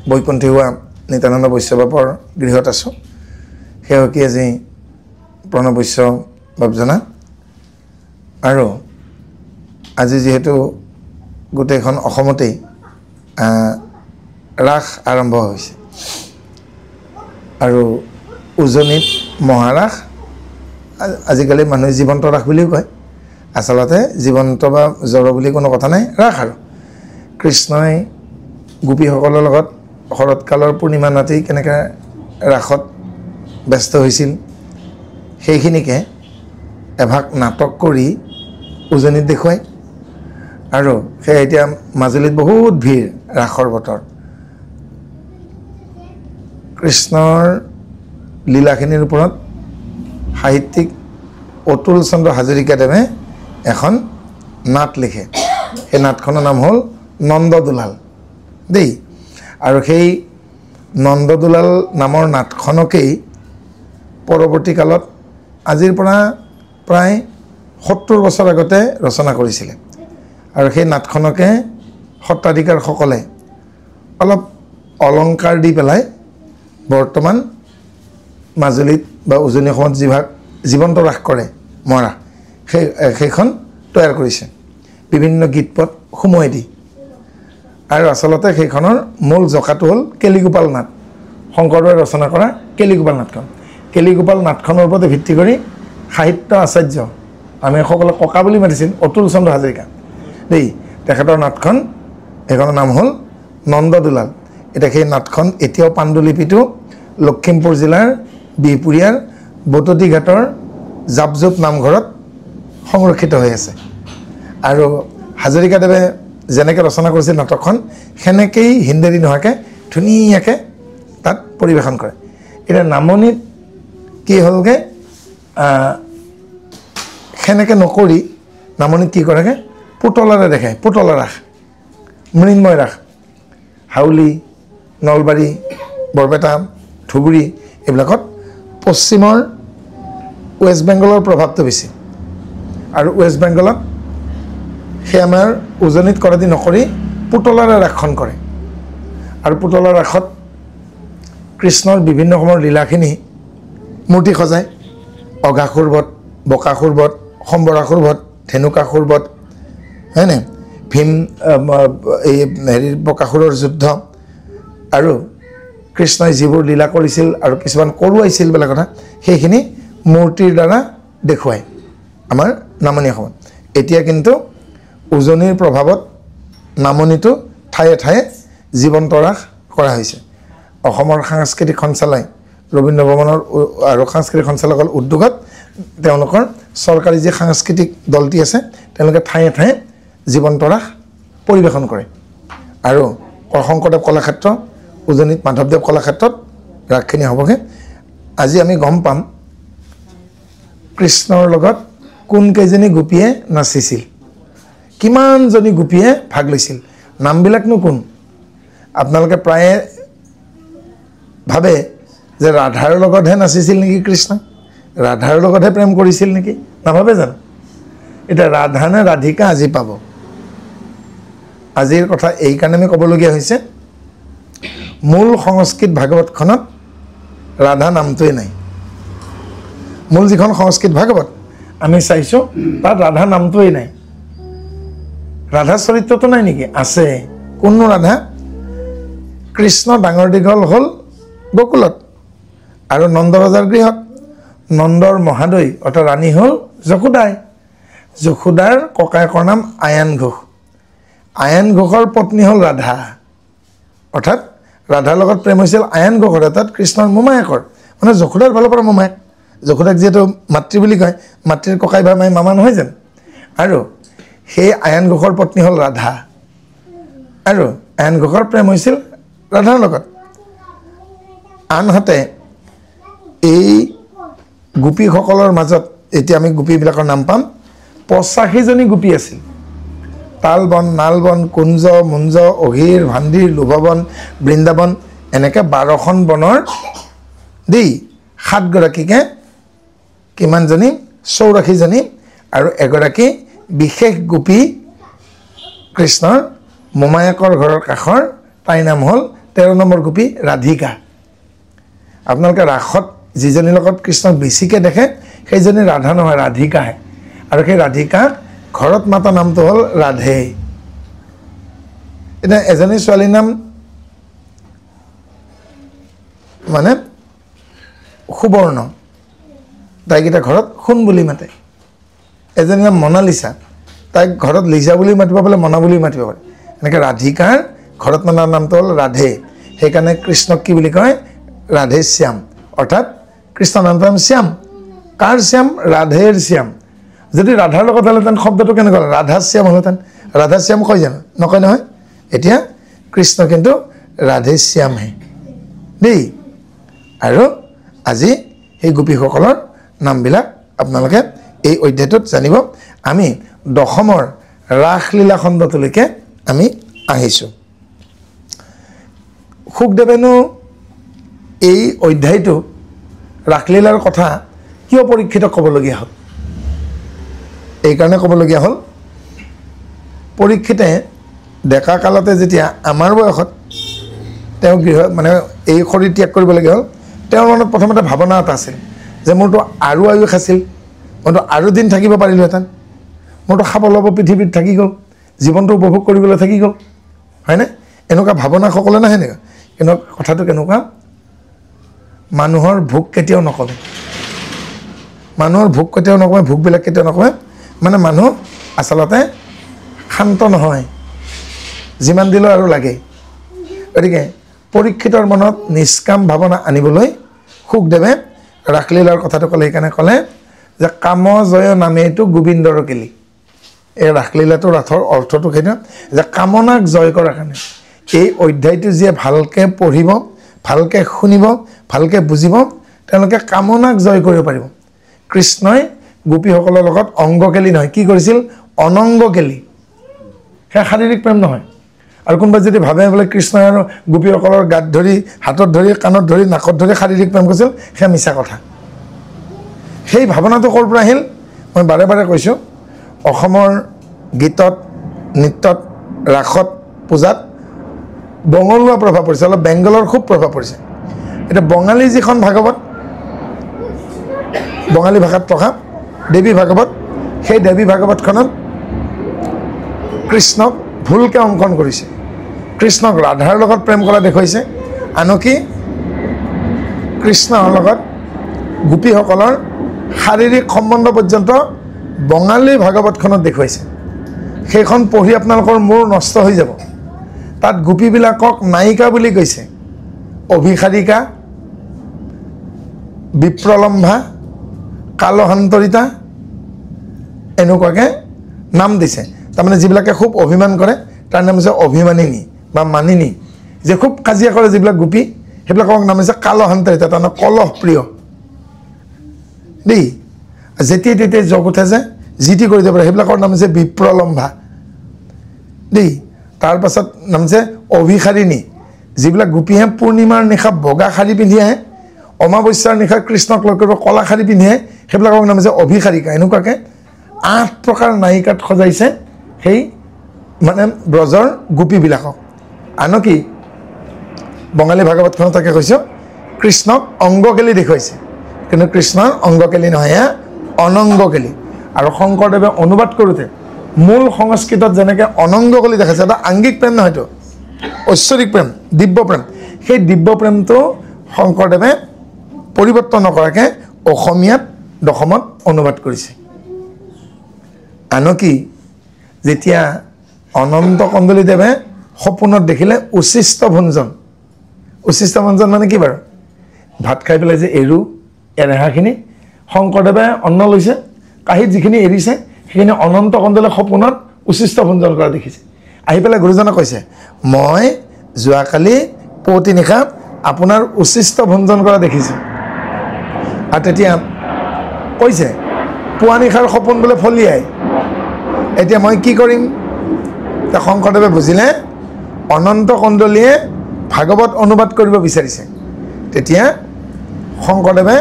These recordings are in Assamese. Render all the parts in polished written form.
বৈকুণ্ঠী হোৱা নিত্যানন্দ বৈশ্যবাপৰ গৃহত আছোঁ। সেৱকী আজি প্ৰণৱ বৈশ্য বাপজনা। আৰু আজি যিহেতু গোটেইখন অসমতেই ৰাস আৰম্ভ হৈছে আৰু উজনিত মহাৰাস, আজিকালি মানুহে জীৱন্ত ৰাস বুলিও কয়, আচলতে জীৱন্ত বা জড় বুলি কোনো কথা নাই, ৰাস আৰু কৃষ্ণই গোপীসকলৰ লগত শৰৎকালৰ পূৰ্ণিমা ৰাতি কেনেকৈ ৰাসত ব্যস্ত হৈছিল সেইখিনিকে এভাগ নাটক কৰি উজনিত দেখুৱায়। আৰু সেয়া এতিয়া মাজুলীত বহুত ভিৰ ৰাসৰ বতৰ। কৃষ্ণৰ লীলাখিনিৰ ওপৰত সাহিত্যিক অতুল চন্দ্ৰ হাজৰিকাদেৱে এখন নাট লিখে। সেই নাটখনৰ নাম হ'ল নন্দদুলাল দেই। আৰু সেই নন্দদুলাল নামৰ নাটখনকেই পৰৱৰ্তী কালত আজিৰ পৰা প্ৰায় 70 বছৰ আগতে ৰচনা কৰিছিলে। আৰু সেই নাটখনকে সত্ৰাধিকাৰসকলে অলপ অলংকাৰ দি পেলাই বৰ্তমান মাজুলীত বা উজনি অসমত যিভাগ জীৱন্ত ৰাস কৰে মহাৰাস, সেইখন তৈয়াৰ কৰিছে বিভিন্ন গীতপদ সোমোৱাই দি। আৰু আচলতে সেইখনৰ মূল জকাটো হ'ল কেলিগোপাল নাট, শংকৰদেৱে ৰচনা কৰা কেলিগোপাল নাটখন। কেলিগোপাল নাটখনৰ ওপৰতে ভিত্তি কৰি সাহিত্য আচাৰ্য, আমি সকলোৱে ককা বুলি মাতিছিল, অতুল চন্দ্ৰ হাজৰিকা দেই, তেখেতৰ নাটখন, সেইখনৰ নাম হ'ল নন্দদুলাল। এতিয়া সেই নাটখন এতিয়াও পাণ্ডুলিপিটো লখিমপুৰ জিলাৰ বিহপুৰীয়াৰ বটতি ঘাটৰ জাপজোপ নামঘৰত সংৰক্ষিত হৈ আছে। আৰু হাজৰিকাদেৱে যেনেকৈ ৰচনা কৰিছিল নাটকখন, সেনেকেই হিন্দেৰী নোহোৱাকৈ ধুনীয়াকৈ তাত পৰিৱেশন কৰে। এতিয়া নামনিত কি হ'লগৈ, সেনেকৈ নকৰি নামনিত কি কৰেগৈ, পুতলাৰে দেখায়, পুতলা ৰাস, মৃন্ময় ৰাস। হাউলি, নলবাৰী, বৰপেটা, ধুবুৰী এইবিলাকত পশ্চিমৰ ৱেষ্ট বেংগলৰ প্ৰভাৱটো বেছি। আৰু ৱেষ্ট বেংগলত সেই আমাৰ উজনিত কৰা দি নকৰি পুতলাৰে ৰাসখন কৰে। আৰু পুতলা ৰাসত কৃষ্ণৰ বিভিন্ন সময়ৰ লীলাখিনি মূৰ্তি সজায়, অঘাসুৰবধ, বকাসুৰবধ, সম্বৰাসুৰবধ, ধেনুকাসুৰবধ, হয়নে, ভীম এই হেৰিৰ বকাসুৰৰ যুদ্ধ, আৰু কৃষ্ণই যিবোৰ লীলা কৰিছিল আৰু কিছুমান কৰোৱাইছিল বোলা কথা, সেইখিনি মূৰ্তিৰ দ্বাৰা দেখুৱায় আমাৰ নামনি অসমত। এতিয়া কিন্তু উজনিৰ প্ৰভাৱত নামনিতো ঠায়ে ঠায়ে জীৱন্ত ৰাস কৰা হৈছে। অসমৰ সাংস্কৃতিক সঞ্চালয় ৰবীন্দ্ৰ ভৱনৰ আৰু সাংস্কৃতিক সঞ্চালকৰ উদ্যোগত তেওঁলোকৰ চৰকাৰী যি সাংস্কৃতিক দলটি আছে, তেওঁলোকে ঠায়ে ঠায়ে জীৱন্ত ৰাস পৰিৱেশন কৰে। আৰু শংকৰদেৱ কলাক্ষেত্ৰ, উজনিত মাধৱদেৱ কলাক্ষেত্ৰত ৰাসখিনি হ'বগৈ। আজি আমি গম পাম কৃষ্ণৰ লগত কোনকেইজনী গোপীয়ে নাচিছিল, কিমানজনী গোপীয়ে ভাগ লৈছিল, নামবিলাকনো কোন। আপোনালোকে প্ৰায়ে ভাবে যে ৰাধাৰ লগতহে নাচিছিল নেকি কৃষ্ণ, ৰাধাৰ লগতহে প্ৰেম কৰিছিল নেকি, নাভাবে জানো? এতিয়া ৰাধা নে ৰাধিকা আজি পাব। আজিৰ কথা এইকাৰণে আমি ক'বলগীয়া হৈছে, মূল সংস্কৃত ভাগৱতখনত ৰাধা নামটোৱে নাই। মূল যিখন সংস্কৃত ভাগৱত আমি চাইছোঁ, তাত ৰাধা নামটোৱেই নাই। ৰাধা চৰিত্ৰটো নাই নেকি? আছে। কোননো ৰাধা? কৃষ্ণ ডাঙৰ দীঘল হ'ল গকুলত আৰু নন্দৰজাৰ গৃহত। নন্দৰ মহাদৈ অৰ্থাৎ ৰাণী হ'ল যশোদাই। যশোদাৰ ককায়েকৰ নাম আয়ান ঘোষ। আয়ান ঘোষৰ পত্নী হ'ল ৰাধা, অৰ্থাৎ ৰাধাৰ লগত প্ৰেম হৈছিল আয়ান ঘোষৰ, অৰ্থাৎ কৃষ্ণৰ মোমায়েকৰ, মানে যশোদাৰ ফালৰ পৰা মোমায়েক। যশোদাক যিহেতু মাতৃ বুলি কয়, মাতৃৰ ককাই বা মামা নহয় জানো? আৰু সেই আয়ান ঘোষৰ পত্নী হ'ল ৰাধা, আৰু আয়ান ঘোষৰ প্ৰেম হৈছিল ৰাধাৰ লগত। আনহাতে এই গোপীসকলৰ মাজত এতিয়া আমি গোপীবিলাকৰ নাম পাম, 85জনী গোপী আছিল। তালবন, নালবন, কুঞ্জ, মুঞ্জ, অহিৰ, ভাণ্ডিৰ, লোভবন, বৃন্দাবন, এনেকৈ 12খন বনৰ দেই 7গৰাকীকে কিমানজনী 84জনী, আৰু এগৰাকী বিশেষ গোপী কৃষ্ণৰ মোমায়েকৰ ঘৰৰ কাষৰ, তাইৰ নাম হ'ল 13 নম্বৰ গোপী ৰাধিকা আপোনালোকে ৰাসত যিজনীৰ লগত কৃষ্ণক বেছিকৈ দেখে সেইজনী ৰাধা নহয় ৰাধিকাহে আৰু সেই ৰাধিকা ঘৰত মাতা নামটো হ'ল ৰাধে এতিয়া এজনী ছোৱালীৰ নাম মানে সুবৰ্ণ তাইক এতিয়া ঘৰত সোণ বুলি মাতে এজনীৰ নাম মনালিছা তাইক ঘৰত লিজা বুলি মাতিব পাৰে মনা বুলি মাতিব পাৰে এনেকৈ ৰাধিকাৰ ঘৰত মনাৰ নামটো হ'ল ৰাধে সেইকাৰণে কৃষ্ণক কি বুলি কয় ৰাধে শ্যাম অৰ্থাৎ কৃষ্ণ নামটো শ্যাম কাৰ শ্যাম ৰাধেৰ শ্যাম যদি ৰাধাৰ লগত হ'লেহেঁতেন শব্দটো কেনেকুৱা হ'ল ৰাধা শ্যাম হ'লহেঁতেন ৰাধা শ্যাম কয় জানো নকয় নহয় এতিয়া কৃষ্ণ কিন্তু ৰাধে শ্যামহে দেই আৰু আজি সেই গোপীসকলৰ নামবিলাক আপোনালোকে এই অধ্যায়টোত জানিব আমি দশমৰ ৰাসলীলা খণ্ডটোলৈকে আমি আহিছোঁ শুকদেৱেনো এই অধ্যায়টো ৰাসলীলাৰ কথা কিয় পৰীক্ষিত ক'বলগীয়া হ'ল এইকাৰণে ক'বলগীয়া হ'ল পৰীক্ষিতে ডেকা কালতে যেতিয়া আমাৰ বয়সত তেওঁ গৃহ মানে এই শৰীৰ ত্যাগ কৰিবলগীয়া হ'ল তেওঁৰ মনত প্ৰথমতে ভাৱনা এটা আছিল যে মোৰতো আৰু আয়ুস আছিল মইতো আৰু দিন থাকিব পাৰিলোহেঁতেন মোৰতো খাব ল'ব পৃথিৱীত থাকি গ'ল জীৱনটো উপভোগ কৰিবলৈ থাকি গ'ল হয়নে এনেকুৱা ভাৱনা সকলোৱে নাহে নেকি কিন্তু কথাটো কেনেকুৱা মানুহৰ ভোক কেতিয়াও নকমে মানুহৰ ভোক কেতিয়াও নকমে ভোকবিলাক কেতিয়াও নকমে মানে মানুহ আচলতে শান্ত নহয় যিমান দিলেও আৰু লাগে গতিকে পৰীক্ষিতৰ মনত নিষ্কাম ভাৱনা আনিবলৈ শুকদেৱে ৰাসলীলাৰ কথাটো ক'লে সেইকাৰণে ক'লে যে কাম জয় নামেইটো গোবিন্দৰ কেলি এই ৰাসলীলাটো ৰাসৰ অৰ্থটো সেইটো যে কামনাক জয় কৰাৰ কাৰণে এই অধ্যায়টো যিয়ে ভালকৈ পঢ়িব ভালকৈ শুনিব ভালকৈ বুজিব তেওঁলোকে কামনাক জয় কৰিব পাৰিব কৃষ্ণই গোপীসকলৰ লগত অংগ কেলি নহয় কি কৰিছিল অনংগ কেলি সেয়া শাৰীৰিক প্ৰেম নহয় আৰু কোনোবাই যদি ভাবে বোলে কৃষ্ণই আৰু গোপীসকলৰ গাত ধৰি হাতত ধৰি কাণত ধৰি নাকত ধৰি শাৰীৰিক প্ৰেম কৰিছিল সেয়া মিছা কথা সেই ভাৱনাটো ক'ৰ পৰা আহিল মই বাৰে বাৰে কৈছোঁ অসমৰ গীতত নৃত্যত ৰাসত পূজাত বঙলোৱা প্ৰভাৱ পৰিছে অলপ বেংগলৰ খুব প্ৰভাৱ পৰিছে এতিয়া বঙালী যিখন ভাগৱত বঙালী ভাষাত থকা দেৱী ভাগৱত সেই দেৱী ভাগৱতখনত কৃষ্ণক ভুলকৈ অংকন কৰিছে কৃষ্ণক ৰাধাৰ লগত প্ৰেম কৰা দেখুৱাইছে আনকি কৃষ্ণৰ লগত গোপীসকলৰ শাৰীৰিক সম্বন্ধ পৰ্যন্ত বঙালী ভাগৱতখনত দেখুৱাইছে সেইখন পঢ়ি আপোনালোকৰ মূৰ নষ্ট হৈ যাব তাত গোপীবিলাকক নায়িকা বুলি কৈছে অভিসাৰিকা বিপ্ৰলম্ভা কালহান্তৰিতা এনেকুৱাকৈ নাম দিছে তাৰমানে যিবিলাকে খুব অভিমান কৰে তাৰ নাম হৈছে অভিমানিনী বা মানিনী যে খুব কাজিয়া কৰে যিবিলাক গোপী সেইবিলাকক নাম হৈছে কালহান্তৰিতা তাৰমানে কলহ প্ৰিয় দেই যেতিয়াই তেতিয়াই জগ উঠে যে যি টি কৰি দিব পাৰে সেইবিলাকৰ নাম হৈছে বিপ্ৰলম্ভা দেই তাৰপাছত নাম হৈছে অভিসাৰিণী যিবিলাক গোপীহে পূৰ্ণিমাৰ নিশা বগা শাৰী পিন্ধি আহে অমাৱস্যাৰ নিশা কৃষ্ণক লগ কৰিব কলা শাৰী পিন্ধি আহে সেইবিলাকৰ নাম হৈছে অভিসাৰিকা এনেকুৱাকৈ 8 প্ৰকাৰ নায়িকাত সজাইছে সেই মানে ব্ৰজৰ গোপীবিলাকক আনকি বঙালী ভাগৱতখনত তাকে কৈছোঁ কৃষ্ণক অংগকেলি দেখুৱাইছে কিন্তু কৃষ্ণৰ অংগকেলি নহয় অনংগকেলি আৰু শংকৰদেৱে অনুবাদ কৰোঁতে মূল সংস্কৃতত যেনেকৈ অনংগকেলি দেখাইছে এটা আংগিক প্ৰেম নহয়তো ঐশ্বৰিক প্ৰেম দিব্য প্ৰেম সেই দিব্য প্ৰেমটো শংকৰদেৱে পৰিৱৰ্তন নকৰাকৈ অসমীয়াত দশমত অনুবাদ কৰিছে আনকি যেতিয়া অনন্ত কন্দলীদেৱে সপোনত দেখিলে উচিষ্ট ভঞ্জন মানে কি বাৰু ভাত খাই পেলাই যে এৰেহাখিনি শংকৰদেৱে অন্ন লৈছে কাঁহীত যিখিনি এৰিছে সেইখিনি অনন্ত কন্দলে সপোনত উচিষ্ট ভঞ্জন কৰা দেখিছে আহি পেলাই গুৰুজনক কৈছে মই যোৱাকালি পুৱতি নিশা আপোনাৰ উচিষ্ট ভঞ্জন কৰা দেখিছোঁ আৰু তেতিয়া কৈছে পুৱা নিশাৰ সপোন বোলে ফলিয়াই এতিয়া মই কি কৰিম শংকৰদেৱে বুজিলে অনন্ত কন্দলীয়ে ভাগৱত অনুবাদ কৰিব বিচাৰিছে তেতিয়া শংকৰদেৱে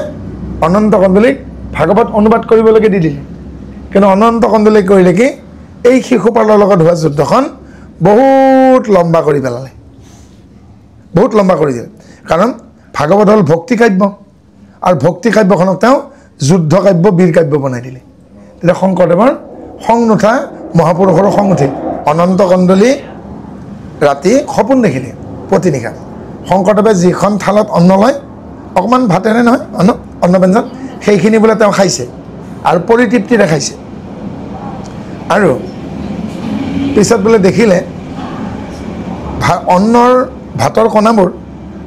অনন্ত কন্দলীক ভাগৱত অনুবাদ কৰিবলৈকে দি দিলে কিন্তু অনন্ত কন্দলীক কৰিলে কি এই শিশুপালৰ লগত হোৱা যুদ্ধখন বহুত লম্বা কৰি পেলালে বহুত লম্বা কৰি দিলে কাৰণ ভাগৱত হ'ল ভক্তি কাব্য আৰু ভক্তি কাব্যখনক তেওঁ যুদ্ধ কাব্য বীৰ কাব্য বনাই দিলে তেতিয়া শংকৰদেৱৰ খং নুঠা মহাপুৰুষৰো খং উঠিল অনন্ত কণ্ডলী ৰাতি সপোন দেখিলে প্ৰতিনিশা শংকৰদেৱে যিখন থালত অন্ন লয় অকণমান ভাতেৰে নহয় অন্ন ব্যঞ্জন সেইখিনি বোলে তেওঁ খাইছে আৰু পৰিতৃপ্তিৰে খাইছে আৰু পিছত বোলে দেখিলে অন্নৰ ভাতৰ কণাবোৰ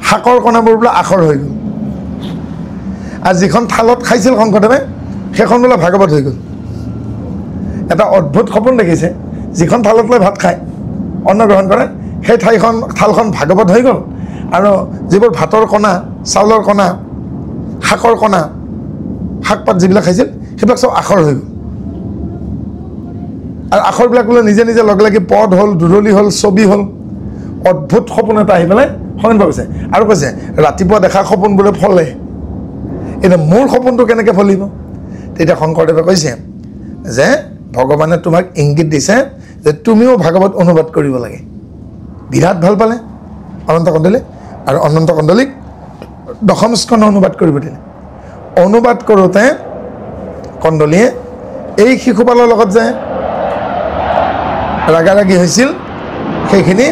শাকৰ কণাবোৰ বোলে আখৰ হৈ গ'ল আৰু যিখন থালত খাইছিল শংকৰদেৱে সেইখন বোলে ভাগৱত হৈ গ'ল এটা অদ্ভুত সপোন দেখিছে যিখন থালত লৈ ভাত খায় অন্ন গ্ৰহণ কৰে সেই থালখন ভাগৱত হৈ গ'ল আৰু যিবোৰ ভাতৰ কণা চাউলৰ কণা শাকৰ কণা শাক পাত যিবিলাক খাইছিল সেইবিলাক চব আখৰ হৈ গ'ল আৰু আখৰবিলাক বোলে নিজে নিজে লগ লাগি পদ হ'ল দুৰলি হ'ল ছবি হ'ল অদ্ভুত সপোন এটা আহি পেলাই সমান ভাবিছে আৰু কৈছে ৰাতিপুৱা দেখা সপোন বোলে ফলে এতিয়া মোৰ সপোনটো কেনেকৈ ফলিব তেতিয়া শংকৰদেৱে কৈছে যে ভগৱানে তোমাক ইংগিত দিছে যে তুমিও ভাগৱত অনুবাদ কৰিব লাগে বিৰাট ভাল পালে অনন্ত কণ্ডলী আৰু অনন্ত কণ্ডলীক দশম স্কন্ধ অনুবাদ কৰিব দিলে অনুবাদ কৰোঁতে কণ্ডলীয়ে এই শিশুপালৰ লগত যে ৰাগাৰাগি হৈছিল সেইখিনি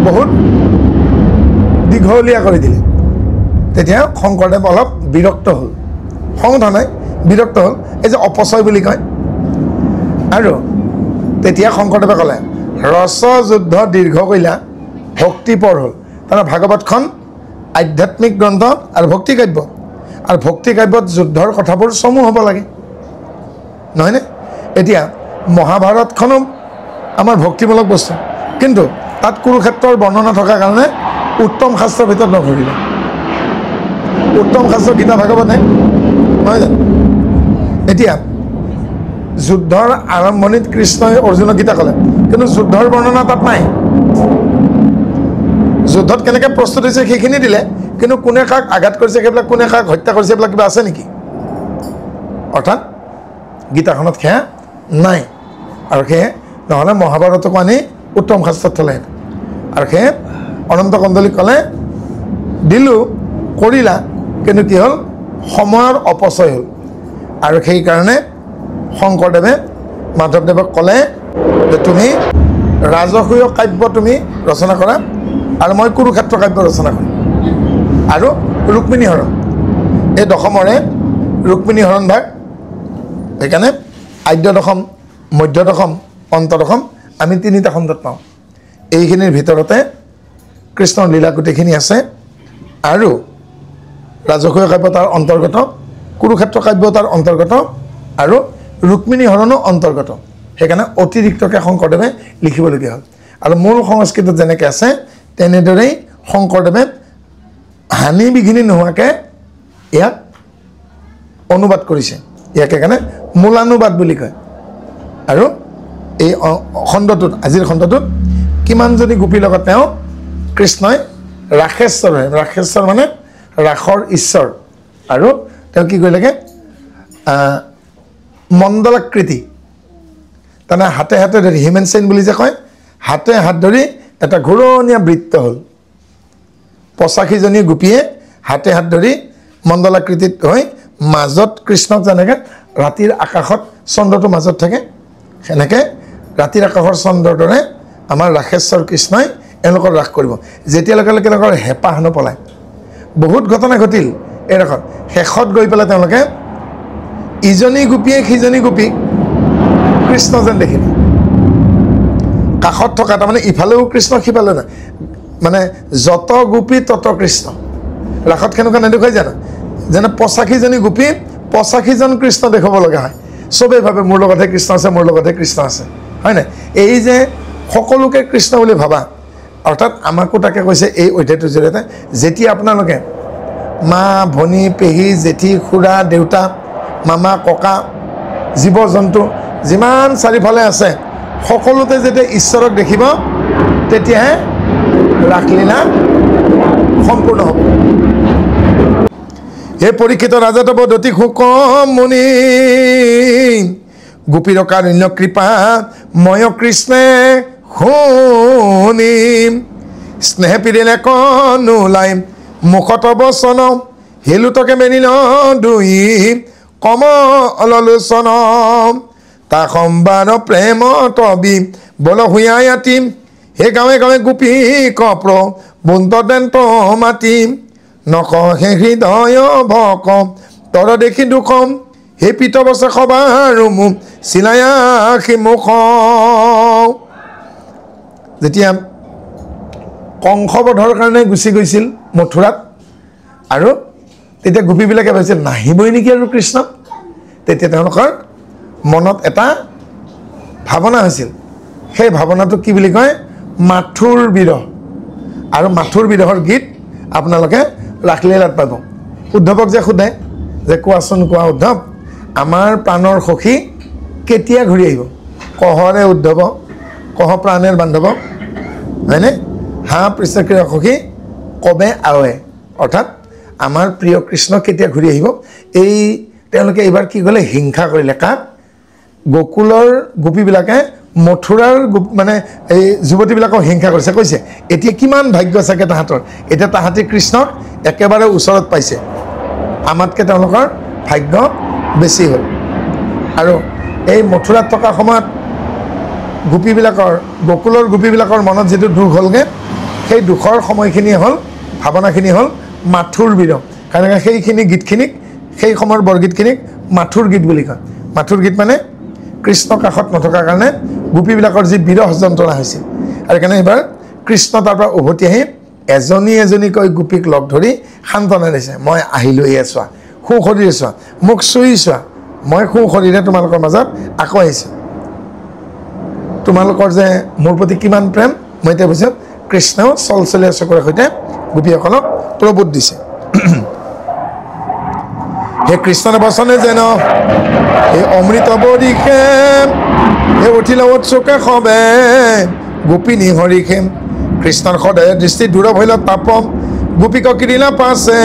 বহুত দীঘলীয়া কৰি দিলে তেতিয়া শংকৰদেৱ অলপ বিৰক্ত হ'ল খং উঠা নাই বিৰক্ত হ'ল এই যে অপচয় বুলি কয় আৰু তেতিয়া শংকৰদেৱে ক'লে ৰস যুদ্ধ দীৰ্ঘ কইলা ভক্তিপৰ হ'ল তাৰমানে ভাগৱতখন আধ্যাত্মিক গ্ৰন্থ আৰু ভক্তি কাব্য আৰু ভক্তি কাব্যত যুদ্ধৰ কথাবোৰ চমু হ'ব লাগে নহয়নে এতিয়া মহাভাৰতখনো আমাৰ ভক্তিমূলক বস্তু কিন্তু তাত কুৰুক্ষেত্ৰৰ বৰ্ণনা থকাৰ কাৰণে উত্তম শাস্ত্ৰৰ ভিতৰত নধৰিলে উত্তম শাস্ত্ৰ গীতা ভাগৱতহে নহয় জানো এতিয়া যুদ্ধৰ আৰম্ভণিত কৃষ্ণই অৰ্জুনক গীতা ক'লে কিন্তু যুদ্ধৰ বৰ্ণনা তাত নাই যুদ্ধত কেনেকৈ প্ৰস্তুত হৈছে সেইখিনি দিলে কিন্তু কোনে কাক আঘাত কৰিছে সেইবিলাক কোনে কাক হত্যা কৰিছে এইবিলাক কিবা আছে নেকি অৰ্থাৎ গীতাখনত সেয়া নাই আৰু সেয়ে নহ'লে মহাভাৰতকো আনি উত্তম শাস্ত্ৰত থলে আৰু সেয়ে অনন্ত কণ্ডলীক ক'লে দিলোঁ কৰিলা কিন্তু কি হ'ল সময়ৰ অপচয় হ'ল আৰু সেইকাৰণে শংকৰদেৱে মাধৱদেৱক ক'লে যে তুমি ৰাজসূয় কাব্য তুমি ৰচনা কৰা আৰু মই কুৰুক্ষেত্ৰ কাব্য ৰচনা কৰিম আৰু ৰুক্মিণী হৰণ এই দশমৰে ৰুক্মিণী হৰণ ভাগ সেইকাৰণে আদ্য দশম মধ্য দশম অন্ত দশম আমি তিনিটা খণ্ডত পাওঁ এইখিনিৰ ভিতৰতে কৃষ্ণৰ লীলা গোটেইখিনি আছে আৰু ৰাজসূয় কাব্য তাৰ অন্তৰ্গত কুৰুক্ষেত্ৰ কাব্য তাৰ অন্তৰ্গত আৰু ৰুক্মিণী হৰণো অন্তৰ্গত সেইকাৰণে অতিৰিক্তকৈ শংকৰদেৱে লিখিবলগীয়া হ'ল আৰু মূল সংস্কৃতত যেনেকৈ আছে তেনেদৰেই শংকৰদেৱে হানি বিঘিনি নোহোৱাকৈ ইয়াক অনুবাদ কৰিছে ইয়াক সেইকাৰণে মূলানুবাদ বুলি কয় আৰু এই খণ্ডটোত আজিৰ খণ্ডটোত কিমানজনী গোপীৰ লগত তেওঁ কৃষ্ণই ৰাসেশ্বৰ হয় ৰাসেশ্বৰ মানে ৰাসৰ ঈশ্বৰ আৰু তেওঁ কি কৰিলেগৈ মণ্ডলাকৃতি তাৰমানে হাতে হাতে ধৰি হিউমেন চেইন বুলি যে কয় হাতে হাত ধৰি এটা ঘূৰণীয়া বৃত্ত হ'ল 85জনী গোপীয়ে হাতে হাত ধৰি মণ্ডলাকৃতিত হৈ মাজত কৃষ্ণক যেনেকৈ ৰাতিৰ আকাশত চন্দ্ৰটো মাজত থাকে সেনেকৈ ৰাতিৰ আকাশৰ চন্দ্ৰৰ দৰে আমাৰ ৰাসেশ্বৰ কৃষ্ণই এওঁলোকৰ ৰাস কৰিব যেতিয়ালৈকে তেওঁলোকৰ হেঁপাহ নপলায় বহুত ঘটনা ঘটিল এই ৰাসত শেষত গৈ পেলাই তেওঁলোকে ইজনী গোপীয়ে সিজনী গোপীক কৃষ্ণ যেন দেখিলে কাষত থকা তাৰমানে ইফালেও কৃষ্ণ সিফালেও নাই মানে যত গোপী তত কৃষ্ণ ৰাসত কেনেকুৱা নেদেখুৱাই জানো যেনে 85জনী গোপী 85জন কৃষ্ণ দেখুৱাব লগা হয় চবেই ভাবে মোৰ লগতহে কৃষ্ণ আছে মোৰ লগতহে কৃষ্ণ আছে হয় নাই এই যে সকলোকে কৃষ্ণ বুলি ভাবা অৰ্থাৎ আমাকো তাকে কৈছে এই অধ্যায়টোৰ জৰিয়তে যেতিয়া আপোনালোকে মা ভনী পেহী জেঠী খুৰা দেউতা মামা ককা জীৱ জন্তু যিমান চাৰিওফালে আছে সকলোতে যেতিয়া ঈশ্বৰক দেখিব তেতিয়াহে ৰাসলীলা সম্পূৰ্ণ হ'ব হে পৰীক্ষিত ৰাজাত বদতি সুকম মুনি গোপীৰ কাৰুণ্য কৃপা ময় কৃষ্ণে শুনিম স্নেহে পিৰিলে কনোলাই মুখত বচন হেলুতকে মেলিল দুই কমলোচন তা সম্বাদ প্ৰেম তবি বল হুঁয়াই আতিম হে গাঁৱে গাঁৱে গোপী কপ্ৰ বুন্ত দেন্ত মাতিম নকহে হৃদয় ভক তৰ দেখি দুখম হে পিত বছে সবাৰো মোক চিলায়া মুখ যেতিয়া কংসবধৰ কাৰণে গুচি গৈছিল মথুৰাত আৰু তেতিয়া গোপীবিলাকে ভাবিছিল নাহিবই নেকি আৰু কৃষ্ণ তেতিয়া তেওঁলোকৰ মনত এটা ভাৱনা হৈছিল সেই ভাৱনাটো কি বুলি কয় মাথুৰ বিৰহ আৰু মাথুৰ বিৰহৰ গীত আপোনালোকে ৰাসলীলাত পাব উদ্ধৱক যে সোধে যে কোৱাচোন কোৱা উদ্ধৱ আমাৰ প্ৰাণৰ সখী কেতিয়া ঘূৰি আহিব কহৰে উদ্ধৱ কহ প্ৰাণেৰ বান্ধৱ হয়নে হা পৃষ্ঠক্ৰিয় সখী কবে আৱে অৰ্থাৎ আমাৰ প্ৰিয় কৃষ্ণ কেতিয়া ঘূৰি আহিব এই তেওঁলোকে এইবাৰ কি ক'লে হিংসা কৰিলে কাক গোকুলৰ গোপীবিলাকে মথুৰাৰ মানে এই যুৱতীবিলাকক হিংসা কৰিছে কৈছে এতিয়া কিমান ভাগ্য চাগে তাহাঁতৰ এতিয়া তাহাঁতি কৃষ্ণক একেবাৰে ওচৰত পাইছে আমাতকৈ তেওঁলোকৰ ভাগ্য বেছি হ'ল আৰু এই মথুৰাত থকা সময়ত গোপীবিলাকৰ গোকুলৰ গোপীবিলাকৰ মনত যিটো দুখ হ'লগৈ সেই দুখৰ সময়খিনি হ'ল ভাৱনাখিনি হ'ল মাথুৰ বিৰহ কাৰণ সেইখিনি গীতখিনিক সেই সময়ৰ বৰগীতখিনিক মাথুৰ গীত বুলি কয় মাথুৰ গীত মানে কৃষ্ণ কাষত নথকাৰ কাৰণে গোপীবিলাকৰ যি বিৰহ যন্ত্ৰণা হৈছিল আৰু সেইকাৰণে এইবাৰ কৃষ্ণ তাৰ পৰা উভতি আহি এজনীকৈ গোপীক লগ ধৰি সান্তনা দিছে মই আহিলোঁ এয়া চোৱা সু শৰীৰে চোৱা মোক চুই চোৱা মই সু শৰীৰে তোমালোকৰ মাজত আকৌ আহিছোঁ তোমালোকৰ যে মোৰ প্ৰতি কিমান প্ৰেম মই এতিয়া বুজিছোঁ কৃষ্ণও চলচলীয়া চকুৰে সৈতে গোপীসকলক প্ৰবোধ দিছে হে কৃষ্ণৰ বচনে যেন হে অমৃত বৰিষে হে উঠিল উৎসুকে সবে গোপিনী হৰিষে কৃষ্ণৰ সদায় দৃষ্টি দূৰ ভৈল তাপম গোপীক কিৰিলা পাছে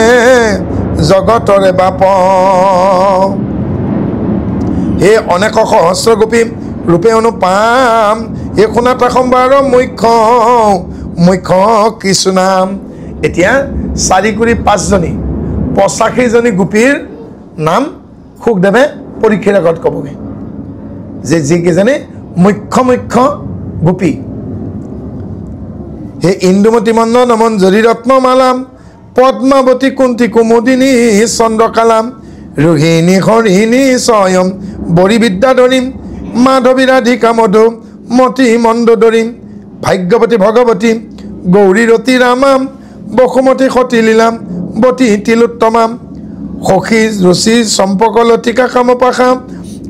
জগতৰে বাপ হে অনেক সহস্ৰ গোপী ৰূপে অনুপাম হে শুনাতা সম্বাৰ মুখ্য কিছু নাম এতিয়া 4×5 85জনী গোপীৰ নাম সুখদেৱে পৰীক্ষাৰ আগত ক'বগৈ যে যিকেইজনী মুখ্য গোপী হে ইন্দুমতী মন্দন মঞ্জৰী ৰত্নমালাম পদ্মাৱতী কুন্তি কুমুদিনী চন্দ্ৰকালাম ৰোহিণী হৰিণী স্বয়ং বৰি বিদ্যাধৰীম মাধৱী ৰাধিকা মধু মতি মন্দোদৰীম ভাগ্যৱতী ভগৱতী গৌৰী ৰতি ৰামাম বসুমতী সতী লীলাম বতী তিলোত্তমাম সখী ৰুচি চম্পক লতিকা কামপাশাম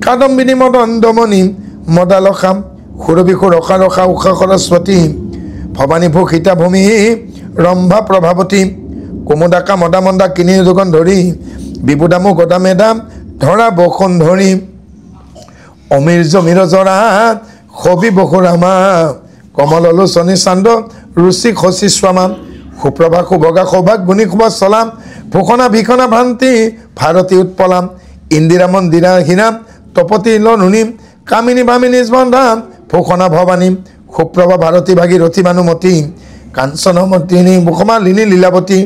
কাদম্বিনী মদন দমনী মদালখাম সুৰভি সুৰসা ৰসা উষা সৰস্বতী ভৱানী ভূষিতা ভূমি ৰম্ভা প্ৰভাৱতী কুমুদাকা মদা মন্দা কিনি যোগন ধৰি বিবুদামু গদা মেদাম ধৰা বসুন্ধৰী অমিৰ জমিৰ জৰাত সবি বসুৰামা কমল লোচনী চান্দ ৰুচি খচি স্বামা সুপ্ৰভা সুভগা সৌভাগ গুণী শুভ চলাম ভূষণা ভীষণা ভ্ৰান্তি ভাৰতী উৎপলাম ইন্দিৰা মন্দিৰা হীৰাম তপতী লনুনীম কামিনী ভামিনী স্বন্ধাম ভূষণা ভৱানী সুপ্ৰভা ভাৰতী ভাগীৰথী ভানুমতী কাঞ্চনমতিনী ভূষমালিনী লীলাৱতী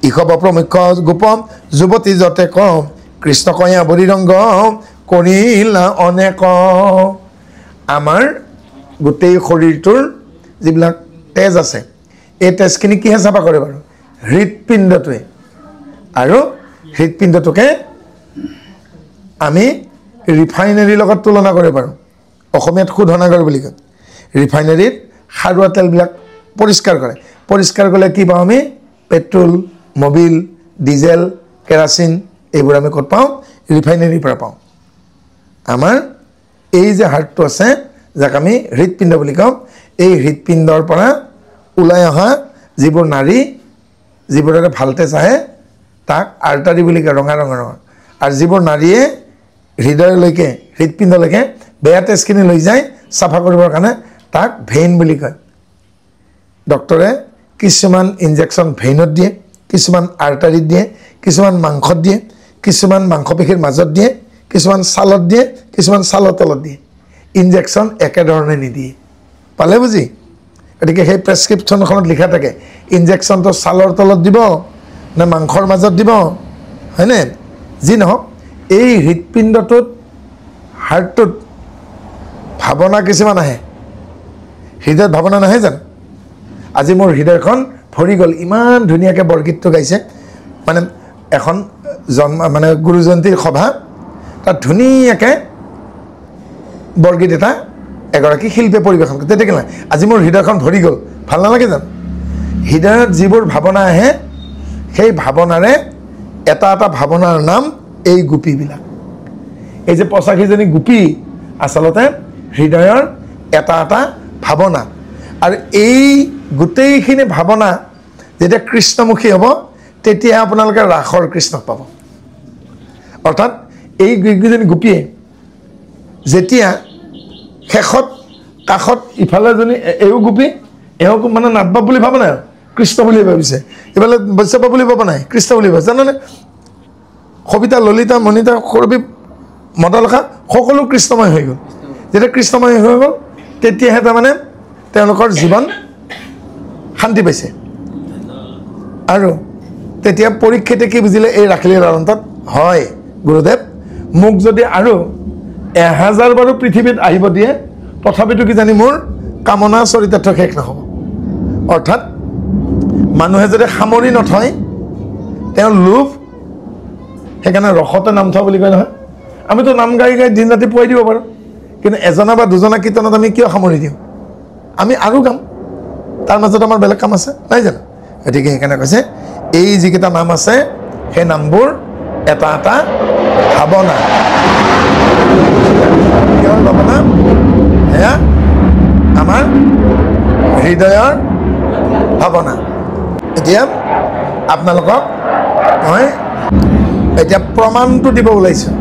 ইষৱ প্ৰমুখ্য গোপম যুৱতী যতে কম কৃষ্ণ কয়া বৰি ৰংগ কৰিলা অনেক আমাৰ গোটেই শৰীৰটোৰ যিবিলাক তেজ আছে এই তেজখিনি কিহে চাফা কৰে বাৰু হৃদপিণ্ডটোৱে আৰু হৃদপিণ্ডটোকে আমি ৰিফাইনাৰীৰ লগত তুলনা কৰিব পাৰোঁ অসমীয়াত শোধনাগাৰ বুলি কয় ৰিফাইনাৰীত সাৰুৱা তেলবিলাক পৰিষ্কাৰ কৰে পৰিষ্কাৰ কৰিলে কি পাওঁ আমি পেট্ৰল মবিল ডিজেল কেৰাচিন এইবোৰ আমি ক'ত পাওঁ ৰিফাইনাৰীৰ পৰা পাওঁ আমাৰ এই যে হাৰ্টটো আছে যাক আমি হৃদপিণ্ড বুলি কওঁ এই হৃদপিণ্ডৰ পৰা ওলাই অহা যিবোৰ নাৰী যিবোৰে ভালতে চাহে তাক আৰ্টাৰী বুলি কয় ৰঙা ৰঙৰ আৰু যিবোৰ নাৰীয়ে হৃদয়লৈকে হৃদপিণ্ডলৈকে বেয়া তেজখিনি লৈ যায় চাফা কৰিবৰ কাৰণে তাক ভেইন বুলি কয় ডক্টৰে কিছুমান ইনজেকশ্যন ভেইনত দিয়ে কিছুমান আৰ্টাৰীত দিয়ে কিছুমান মাংসত দিয়ে কিছুমান মাংসপেশীৰ মাজত দিয়ে কিছুমান ছালত দিয়ে কিছুমান ছালৰ তলত দিয়ে ইনজেকশ্যন একেধৰণে নিদিয়ে পালে বুজি গতিকে সেই প্ৰেছক্ৰিপশ্যনখনত লিখা থাকে ইনজেকশ্যনটো ছালৰ তলত দিব নে মাংসৰ মাজত দিব, হয়নে? যি নহওক, এই হৃদপিণ্ডটোত হাৰ্টটোত ভাৱনা কিছুমান আহে, হৃদয়ত ভাৱনা নাহে জানো? আজি মোৰ হৃদয়খন ভৰি গ'ল, ইমান ধুনীয়াকৈ বৰগীতটো গাইছে, মানে এখন মানে গুৰু জয়ন্তীৰ সভা, তাত ধুনীয়াকৈ বৰগীত এটা এগৰাকী শিল্পীয়ে পৰিৱেশন কৰে, তেতিয়া কেনে আজি মোৰ হৃদয়খন ভৰি গ'ল, ভাল নালাগে জানো? হৃদয়ত যিবোৰ ভাৱনা আহে সেই ভাৱনাৰে এটা এটা ভাৱনাৰ নাম এই গোপীবিলাক। এই যে 85জনী গোপী আচলতে হৃদয়ৰ এটা এটা ভাৱনা, আৰু এই গোটেইখিনি ভাৱনা যেতিয়া কৃষ্ণমুখী হ'ব তেতিয়া আপোনালোকে ৰাসৰ কৃষ্ণক পাব। অৰ্থাৎ এই কেইজনী গোপীয়ে যেতিয়া শেষত কাষত ইফালে এজনী এও গোপী, এওক মানে নাটবাব বুলি ভাবা নাই, কৃষ্ণ বুলি ভাবিছে, ইফালে বৈশ্যবাব বুলি ভাবা নাই, কৃষ্ণ বুলি ভাবিছে। জানানে সবিতা, ললিতা, মণিতা, সুৰভি, মদলখা সকলো কৃষ্ণময় হৈ গ'ল। যেতিয়া কৃষ্ণময় হৈ গ'ল তেতিয়াহে তাৰমানে তেওঁলোকৰ জীৱন শান্তি পাইছে। আৰু তেতিয়া পৰীক্ষিতে কি বুজিলে এই ৰাসলীলাৰ অন্তত, হয় গুৰুদেৱ মোক যদি আৰু 1000 বাৰো পৃথিৱীত আহিব দিয়ে তথাপিতো কিজানি মোৰ কামনা চৰিতাৰ্থ শেষ নহ'ব। অৰ্থাৎ মানুহে যদি সামৰি নথয় তেওঁৰ লোভ, সেইকাৰণে ৰসতে নাম থোৱা বুলি কয় নহয়। আমিতো নাম গাই গাই দিন ৰাতি পুৱাই দিব পাৰোঁ, কিন্তু এজনা বা দুজনা কীৰ্তনত আমি কিয় সামৰি দিওঁ? আমি আৰু গাম, তাৰ মাজত আমাৰ বেলেগ কাম আছে নাই জানো? গতিকে সেইকাৰণে কৈছে এই যিকেইটা নাম আছে সেই নামবোৰ এটা এটা ভাৱনা। কিহৰ ভাৱনা? সেয়া আমাৰ হৃদয়ৰ ভাৱনা। এতিয়া আপোনালোকক মই এতিয়া প্ৰমাণটো দিব ওলাইছোঁ।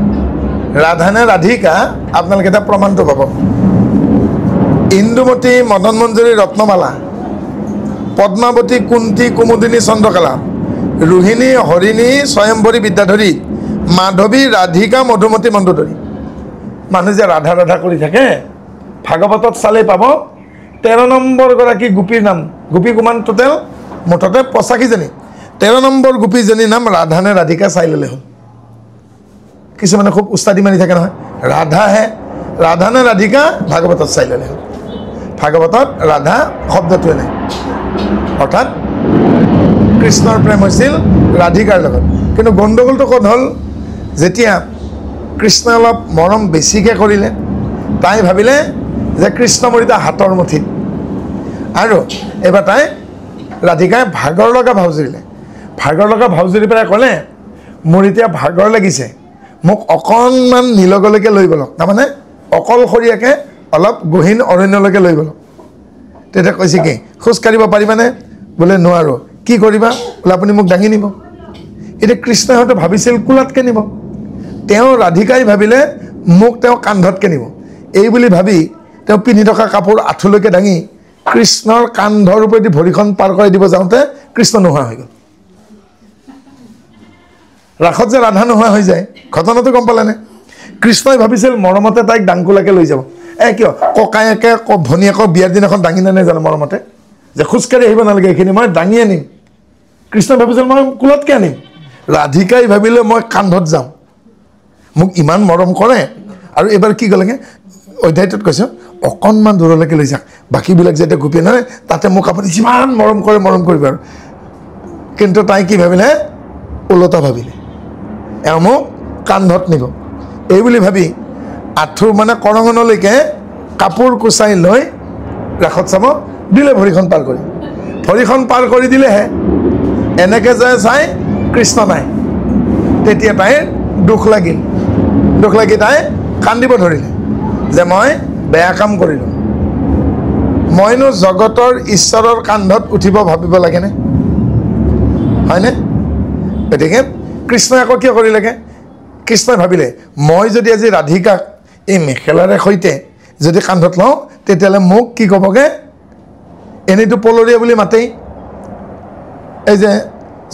ৰাধা নে ৰাধিকা, আপোনালোকে এতিয়া প্ৰমাণটো পাব। ইন্দুমতী, মদন মঞ্জুৰী, ৰত্নমালা, পদ্মাৱতী, কুন্তী, কুমুদিনী, চন্দ্ৰকলা, ৰোহিণী, হৰিণী, স্বয়ম্ভৰী, বিদ্যাধৰী, মাধৱী, ৰাধিকা, মধুমতী, মণ্ডোদৰী। মানুহ যে ৰাধা ৰাধা কৰি থাকে ভাগৱতত চালেই পাব 13 নম্বৰ গৰাকী গোপীৰ নাম। গোপী কিমান টোটেল? মুঠতে 85জনী। 13 নম্বৰ গোপীজনীৰ নাম ৰাধা নে ৰাধিকা চাই ল'লে হ'ল। কিছুমানে খুব উস্তাদি মাৰি থাকে নহয়, ৰাধা নে ৰাধিকা ভাগৱতত চাই ল'লে হ'ল। ভাগৱতত ৰাধা শব্দটোৱে নাই, অৰ্থাৎ কৃষ্ণৰ প্ৰেম হৈছিল ৰাধিকাৰ লগত। কিন্তু গণ্ডগোলটো ক'ত হ'ল? যেতিয়া কৃষ্ণই অলপ মৰম বেছিকৈ কৰিলে, তাই ভাবিলে যে কৃষ্ণ মোৰ এতিয়া হাতৰ মুঠিত, আৰু এইবাৰ তাই ৰাধিকাই ভাগৰ লগা ভাও জুৰিলে। ভাগৰ লগা ভাও জুৰি পেলাই ক'লে মোৰ এতিয়া ভাগৰ লাগিছে, মোক অকণমান নীলগলৈকে লৈ গ'লক, তাৰমানে অকলশৰীয়াকৈ অলপ গহীন অৰণ্যলৈকে লৈ গ'লক। তেতিয়া কৈছে কি খোজকাঢ়িব পাৰিবানে? বোলে নোৱাৰোঁ। কি কৰিবা? বোলে আপুনি মোক দাঙি নিব। এতিয়া কৃষ্ণই হয়তো ভাবিছিল কোলাতকৈ নিব, তেওঁ ৰাধিকাই ভাবিলে মোক তেওঁ কান্ধতকৈ নিব। এই বুলি ভাবি তেওঁ পিন্ধি থকা কাপোৰ আঁঠুলৈকে দাঙি কৃষ্ণৰ কান্ধৰ ওপৰেদি ভৰিখন পাৰ কৰাই দিব যাওঁতে কৃষ্ণ নোহোৱা হৈ গ'ল। ৰাসত যে ৰাধা নোহোৱা হৈ যায় ঘটনাটো গম পালেনে? কৃষ্ণই ভাবিছিল মৰমতে তাইক ডাংকুলাকে লৈ যাব। কিয় ককায়েকে ভনীয়েকক বিয়াৰ দিনাখন দাঙি নানে জানো মৰমতে, যে খোজকাঢ়ি আহিব নালাগে, এইখিনি মই দাঙি আনিম। কৃষ্ণই ভাবিছিল মই কোলাতকৈ আনিম। ৰাধিকাই ভাবিলে মই কান্ধত যাম, মোক ইমান মৰম কৰে। আৰু এইবাৰ কি গ'লেগৈ অধ্যায়টোত কৈছোঁ অকণমান দূৰলৈকে লৈ যাওক, বাকীবিলাক যেতিয়া গোপী নহয় তাতে মোক আপুনি যিমান মৰম কৰে মৰম কৰিব আৰু। কিন্তু তাই কি ভাবিলে? ওলোটা ভাবিলে, এওঁ মোক কান্ধত নিব। এই বুলি ভাবি আঁঠু মানে কৰঙণলৈকে কাপোৰ কুচাই লৈ ৰাসত চাব দিলে। ভৰিখন পাৰ কৰি দিলেহে এনেকৈ যে চাই কৃষ্ণ নাই। তেতিয়া তাইৰ দুখ লাগি তাই কান্দিব ধৰিলে যে মই বেয়া কাম কৰিলোঁ, মইনো জগতৰ ঈশ্বৰৰ কান্ধত উঠিব ভাবিব লাগেনে? হয়নে? গতিকে কৃষ্ণই আকৌ কিয় কৰিলেগৈ? কৃষ্ণই ভাবিলে মই যদি আজি ৰাধিকাক এই মেখেলাৰে সৈতে যদি কান্ধত লওঁ তেতিয়াহ'লে মোক কি ক'বগৈ? এনেইতো পলৰীয়া বুলি মাতেই। এই যে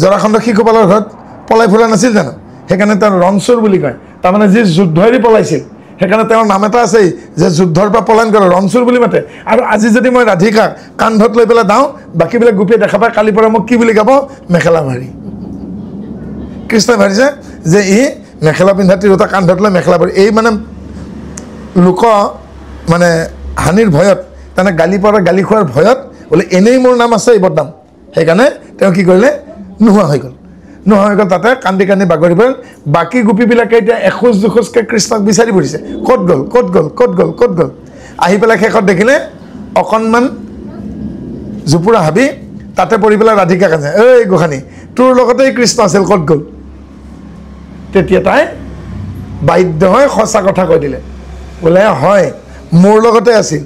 জৰাখণ্ড শিশুপালৰ ঘৰত পলাই ফুৰা নাছিল জানো, সেইকাৰণে তাৰ ৰণচোৰ বুলি কয়। তাৰমানে যি যুদ্ধ এৰি পলাইছিল সেইকাৰণে তেওঁৰ নাম এটা আছেই যে যুদ্ধৰ পৰা পলায়ন কৰে ৰণচুৰ বুলি মাতে আৰু আজি যদি মই ৰাধিকাক কান্ধত লৈ পেলাই যাওঁ বাকীবিলাক গোপীয়ে দেখা পায় কালিৰ পৰা মোক কি বুলি গাব মেখেলা মাৰি কৃষ্ণই ভাবিছে যে ই মেখেলা পিন্ধা তিৰোতা কান্ধত লৈ মেখেলা মাৰি এই মানে লোক মানে হানিৰ ভয়ত তাৰমানে গালি খোৱাৰ ভয়ত বোলে এনেই মোৰ নাম আছে এই বদনাম সেইকাৰণে তেওঁ কি কৰিলে নোহোৱা হৈ গ'ল তাতে কান্দি কান্দি বাগৰি পৰিল বাকী গোপীবিলাকে এতিয়া এখোজ দুখোজকৈ কৃষ্ণক বিচাৰি ফুৰিছে ক'ত গ'ল আহি পেলাই শেষত দেখিলে অকণমান জোপুৰা হাবি তাতে পৰি পেলাই ৰাধিকা কান্দে এই গোসানী তোৰ লগতেই কৃষ্ণ আছিল ক'ত গ'ল তেতিয়া তাই বাধ্য হৈ সঁচা কথা কৈ দিলে বোলে হয় মোৰ লগতে আছিল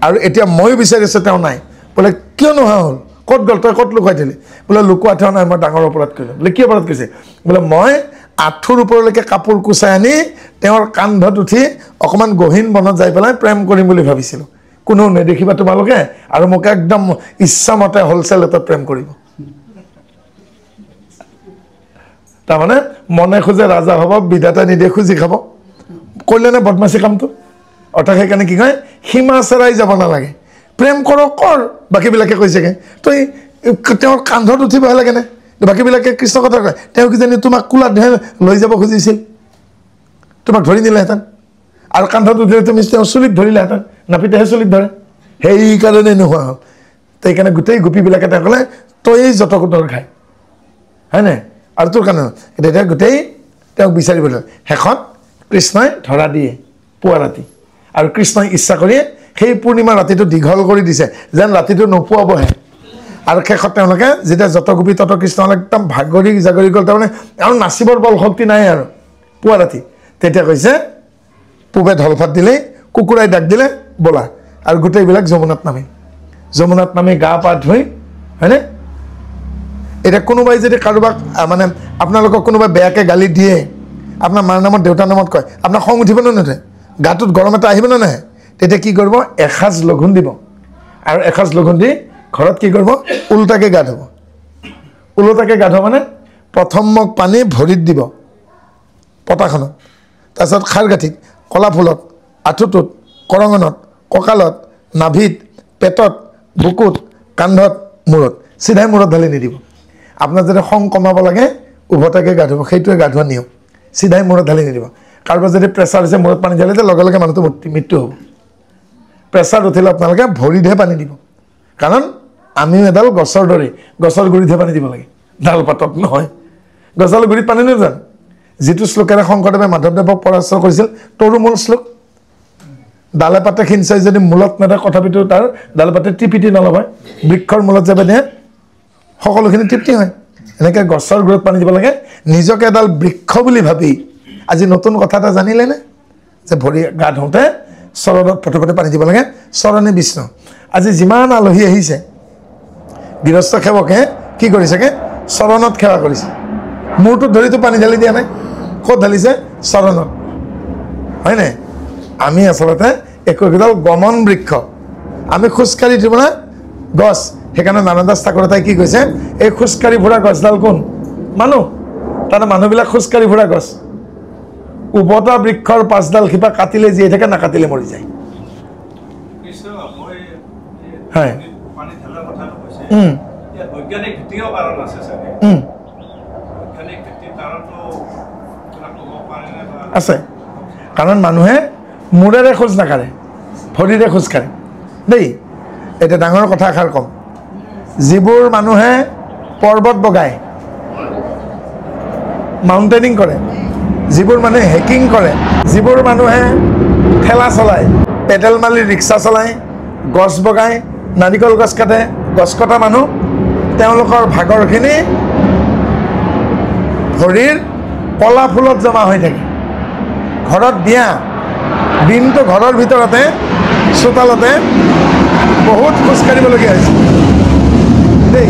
আৰু এতিয়া ময়ো বিচাৰিছোঁ তেওঁ নাই বোলে কিয় নোহোৱা হ'ল ক'ত গ'ল তই ক'ত লুকুৱাই দিলি বোলে লুকুৱাই থোৱা নাই মই ডাঙৰ অপৰাধ কৰিলোঁ বোলে কি অপৰাধ কৰিছে বোলে মই আঁঠুৰ ওপৰলৈকে কাপোৰ কুচাই আনি তেওঁৰ কান্ধত উঠি অকণমান গহীন বনত যাই পেলাই প্ৰেম কৰিম বুলি ভাবিছিলোঁ কোনেও নেদেখিবা তোমালোকে আৰু মোক একদম ইচ্ছামতে হ'লচেল এটাত প্ৰেম কৰিব তাৰমানে মনে খোজে ৰাজা হ'ব বিধাতা নিদিয়ে খুজি খাব কৰিলে নে বদমাচি কামটো অৰ্থাৎ সেইকাৰণে কি কয় সীমা চেৰাই যাব নালাগে প্ৰেম কৰ বাকীবিলাকে কৈছেগৈ তই তেওঁৰ কান্ধত উঠিব লাগেনে বাকীবিলাকে কৃষ্ণ কথা কয় তেওঁ কিজানি তোমাক কোলাত লৈ যাব খুজিছিল তোমাক ধৰি নিলেহেঁতেন আৰু কান্ধত উঠিলে তুমি তেওঁ চুলিত ধৰিলেহেঁতেন নাপিতেহে চুলিত ধৰে সেইকাৰণে নোহোৱা হ'ল সেইকাৰণে গোটেই গোপীবিলাকে তেওঁ ক'লে তই যত কোটৰ খায় হয়নে আৰু তোৰ কাৰণে তেতিয়া গোটেই তেওঁক বিচাৰিবলৈ শেষত কৃষ্ণই ধৰা দিয়ে পুৱা ৰাতি আৰু কৃষ্ণই ইচ্ছা কৰি সেই পূৰ্ণিমা ৰাতিটো দীঘল কৰি দিছে যেন ৰাতিটো নোপোৱাবহে আৰু শেষত তেওঁলোকে যেতিয়া যত গোপী তত কৃষ্ণ একদম জাগৰি গ'ল তাৰমানে আৰু নাচিবৰ বল শক্তি নাই আৰু পুৱা ৰাতি তেতিয়া কৈছে পূবে ঢলফাট দিলেই কুকুৰাই ডাক দিলে ব'লা আৰু গোটেইবিলাক যমুনাত নামি গা পা ধুই হয়নে এতিয়া কোনোবাই যদি কাৰোবাক মানে আপোনালোকক কোনোবাই বেয়াকৈ গালি দিয়ে আপোনাৰ মাৰ নামত দেউতাৰ নামত কয় আপোনাৰ খং উঠিব নে নুঠে গাটোত গৰম এটা আহিব নে নাহে তেতিয়া কি কৰিব এসাঁজ লঘোণ দিব আৰু এসাঁজ লঘোণ দি ঘৰত কি কৰিব ওলোটাকৈ গা ধুব মানে প্ৰথম মোক পানী ভৰিত দিব পতাখনত তাৰপিছত খাৰগাঁঠিত কলা ফুলত আঁঠুটোত কৰঙনত কঁকালত নাভিত পেটত বুকুত কান্ধত মূৰত চিধাই মূৰত ঢালি নিদিব আপোনাৰ যদি খং কমাব লাগে উভতাকৈ গা ধুব সেইটোৱে গা ধোৱা নিয়ম চিধাই মূৰত ঢালি নিদিব কাৰোবাৰ যদি প্ৰেছাৰ হৈছে মূৰত পানী ঢালিলে লগে লগে মানুহটো মৃত্যু হ'ব প্ৰেছাৰ উঠিলে আপোনালোকে ভৰিতহে পানী দিব কাৰণ আমিও এডাল গছৰ দৰে গছৰ গুৰিতহে পানী দিব লাগে ডাল পাতত নহয় গছৰ গুৰিত পানী নিজান যিটো শ্লোকেৰে শংকৰদেৱে মাধৱদেৱক পৰাস্ত কৰিছিল তৰুমূল শ্লোক ডালে পাতে সিঞ্চাই যদি মূলত নেদে তথাপিতো তাৰ ডালে পাতে টিপিটি নলয় বৃক্ষৰ মূলত যাবে দিয়ে সকলোখিনি তৃপ্তি হয় এনেকৈ গছৰ গুৰিত পানী দিব লাগে নিজকে এডাল বৃক্ষ বুলি ভাবি আজি নতুন কথা এটা জানিলেনে যে ভৰি গা ধুওঁতে চৰণত প্ৰথমতে পানী দিব লাগে চৰণে বিষ্ণু আজি যিমান আলহী আহিছে গৃহস্থ সেৱকে কি কৰিছেগৈ চৰণত সেৱা কৰিছে মূৰটোত ধৰিতো পানী ঢালি দিয়া নাই ক'ত ঢালিছে চৰণত হয়নে আমি আচলতে একোডাল গমন বৃক্ষ আমি খোজকাঢ়ি দিব না গছ সেইকাৰণে নাৰায়ণ ঠাকুৰতাই কি কৈছে এই খোজকাঢ়ি ফুৰা গছডাল কোন মানুহ তাৰমানে মানুহবিলাক খোজকাঢ়ি ফুৰা গছ উভতা বৃক্ষৰ পাঁচডাল শিপা কাটিলে জীয়াই থাকে নাকাটিলে মৰি যায় হয় আছে কাৰণ মানুহে মূৰেৰে খোজ নাকাঢ়ে ভৰিৰে খোজ কাঢ়ে দেই এতিয়া ডাঙৰ কথা এষাৰ ক'ম যিবোৰ মানুহে পৰ্বত বগায় মাউণ্টেনিং কৰে যিবোৰ মানুহে হেকিং কৰে যিবোৰ মানুহে ঠেলা চলায় পেডেল মাৰি ৰিক্সা চলায় গছ বগায় নাৰিকল গছ কাটে গছ কটা মানুহ তেওঁলোকৰ ভাগৰখিনি ভৰিৰ কলা ফুলত জমা হৈ থাকে ঘৰত বিয়া দিনটো ঘৰৰ ভিতৰতে চোতালতে বহুত খোজ কাঢ়িবলগীয়া হৈছে দেই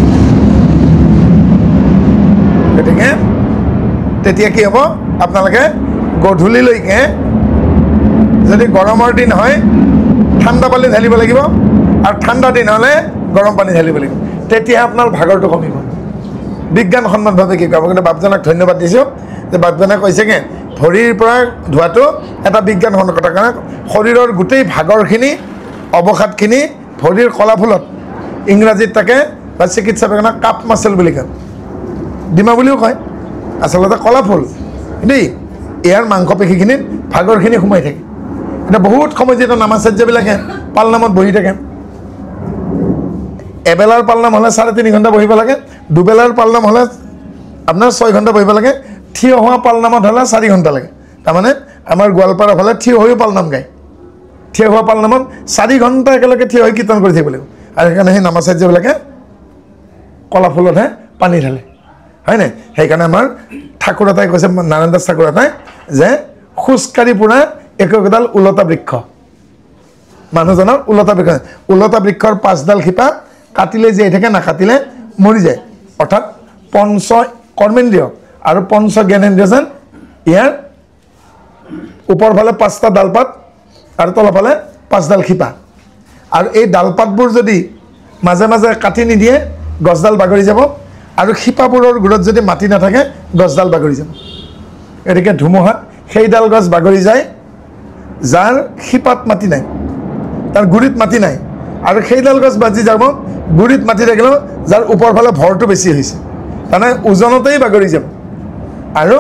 গতিকে তেতিয়া কি হ'ব আপোনালোকে গধূলিলৈকে যদি গৰমৰ দিন হয় ঠাণ্ডা পানী ঢালিব লাগিব আৰু ঠাণ্ডা দিন হ'লে গৰম পানী ঢালিব লাগিব তেতিয়াহে আপোনাৰ ভাগৰটো কমিব বিজ্ঞানসন্মতভাৱে কি কৰিব কিন্তু বাপজনক ধন্যবাদ দিছোঁ যে বাপজনে কৈছেগৈ ভৰিৰ পৰা ধোৱাটো এটা বিজ্ঞানসন্মত কথা কাৰণ শৰীৰৰ গোটেই ভাগৰখিনি অৱসাদখিনি ভৰিৰ কলাফুলত ইংৰাজীত তাকে বা চিকিৎসা বিজ্ঞানত কাপ মাচেল বুলি কয় ডিমা বুলিও কয় আচলতে কলাফুল দেই ইয়াৰ মাংসপেশীখিনিত ভাগৰখিনি সোমাই থাকে এটা বহুত সময় যেটা নামাচাৰ্যবিলাকে পালনামত বহি থাকে এবেলাৰ পালনাম হ'লে 3.5 ঘণ্টা বহিব লাগে দুবেলাৰ পালনাম হ'লে আপোনাৰ 6 ঘণ্টা বহিব লাগে থিয় হোৱা পালনামত হ'লে 4 ঘণ্টা লাগে তাৰমানে আমাৰ গোৱালপাৰা ফালে থিয় হৈও পালনাম গায় থিয় হোৱা পালনামত 4 ঘণ্টা একেলগে থিয় হৈ কীৰ্তন কৰি থাকিব লাগিব আৰু সেইকাৰণে সেই নামাচাৰ্যবিলাকে কলাফুলতহে পানী ঢালে হয় নাই সেইকাৰণে আমাৰ ঠাকুৰ এটাই কৈছে নাৰায়ণ দাস ঠাকুৰ এটাই যে খোজকাঢ়ি পুৰা একোডাল উলতা বৃক্ষ মানুহজনৰ উলতা বৃক্ষৰ 5ডাল শিপা কাটিলে জীয়াই থাকে নাকাটিলে মৰি যায় অৰ্থাৎ পঞ্চ কৰ্মেন্দ্ৰিয় আৰু পঞ্চ জ্ঞানেন্দ্ৰিয় যেন ইয়াৰ ওপৰফালে 5টা ডালপাত আৰু তলফালে 5ডাল শিপা আৰু এই ডালপাতবোৰ যদি মাজে মাজে কাটি নিদিয়ে গছডাল বাগৰি যাব আৰু শিপাবোৰৰ গুৰত যদি মাটি নাথাকে গছডাল বাগৰি যাব এদিকে ধুমুহাত সেইডাল গছ বাগৰি যায় যাৰ শিপাত মাটি নাই তাৰ গুৰিত মাটি নাই আৰু সেইডাল গছ বাজি যাব গুৰিত মাটি থাকিলেও যাৰ ওপৰফালে ভৰটো বেছি হৈছে তাৰমানে ওজনতেই বাগৰি যাব আৰু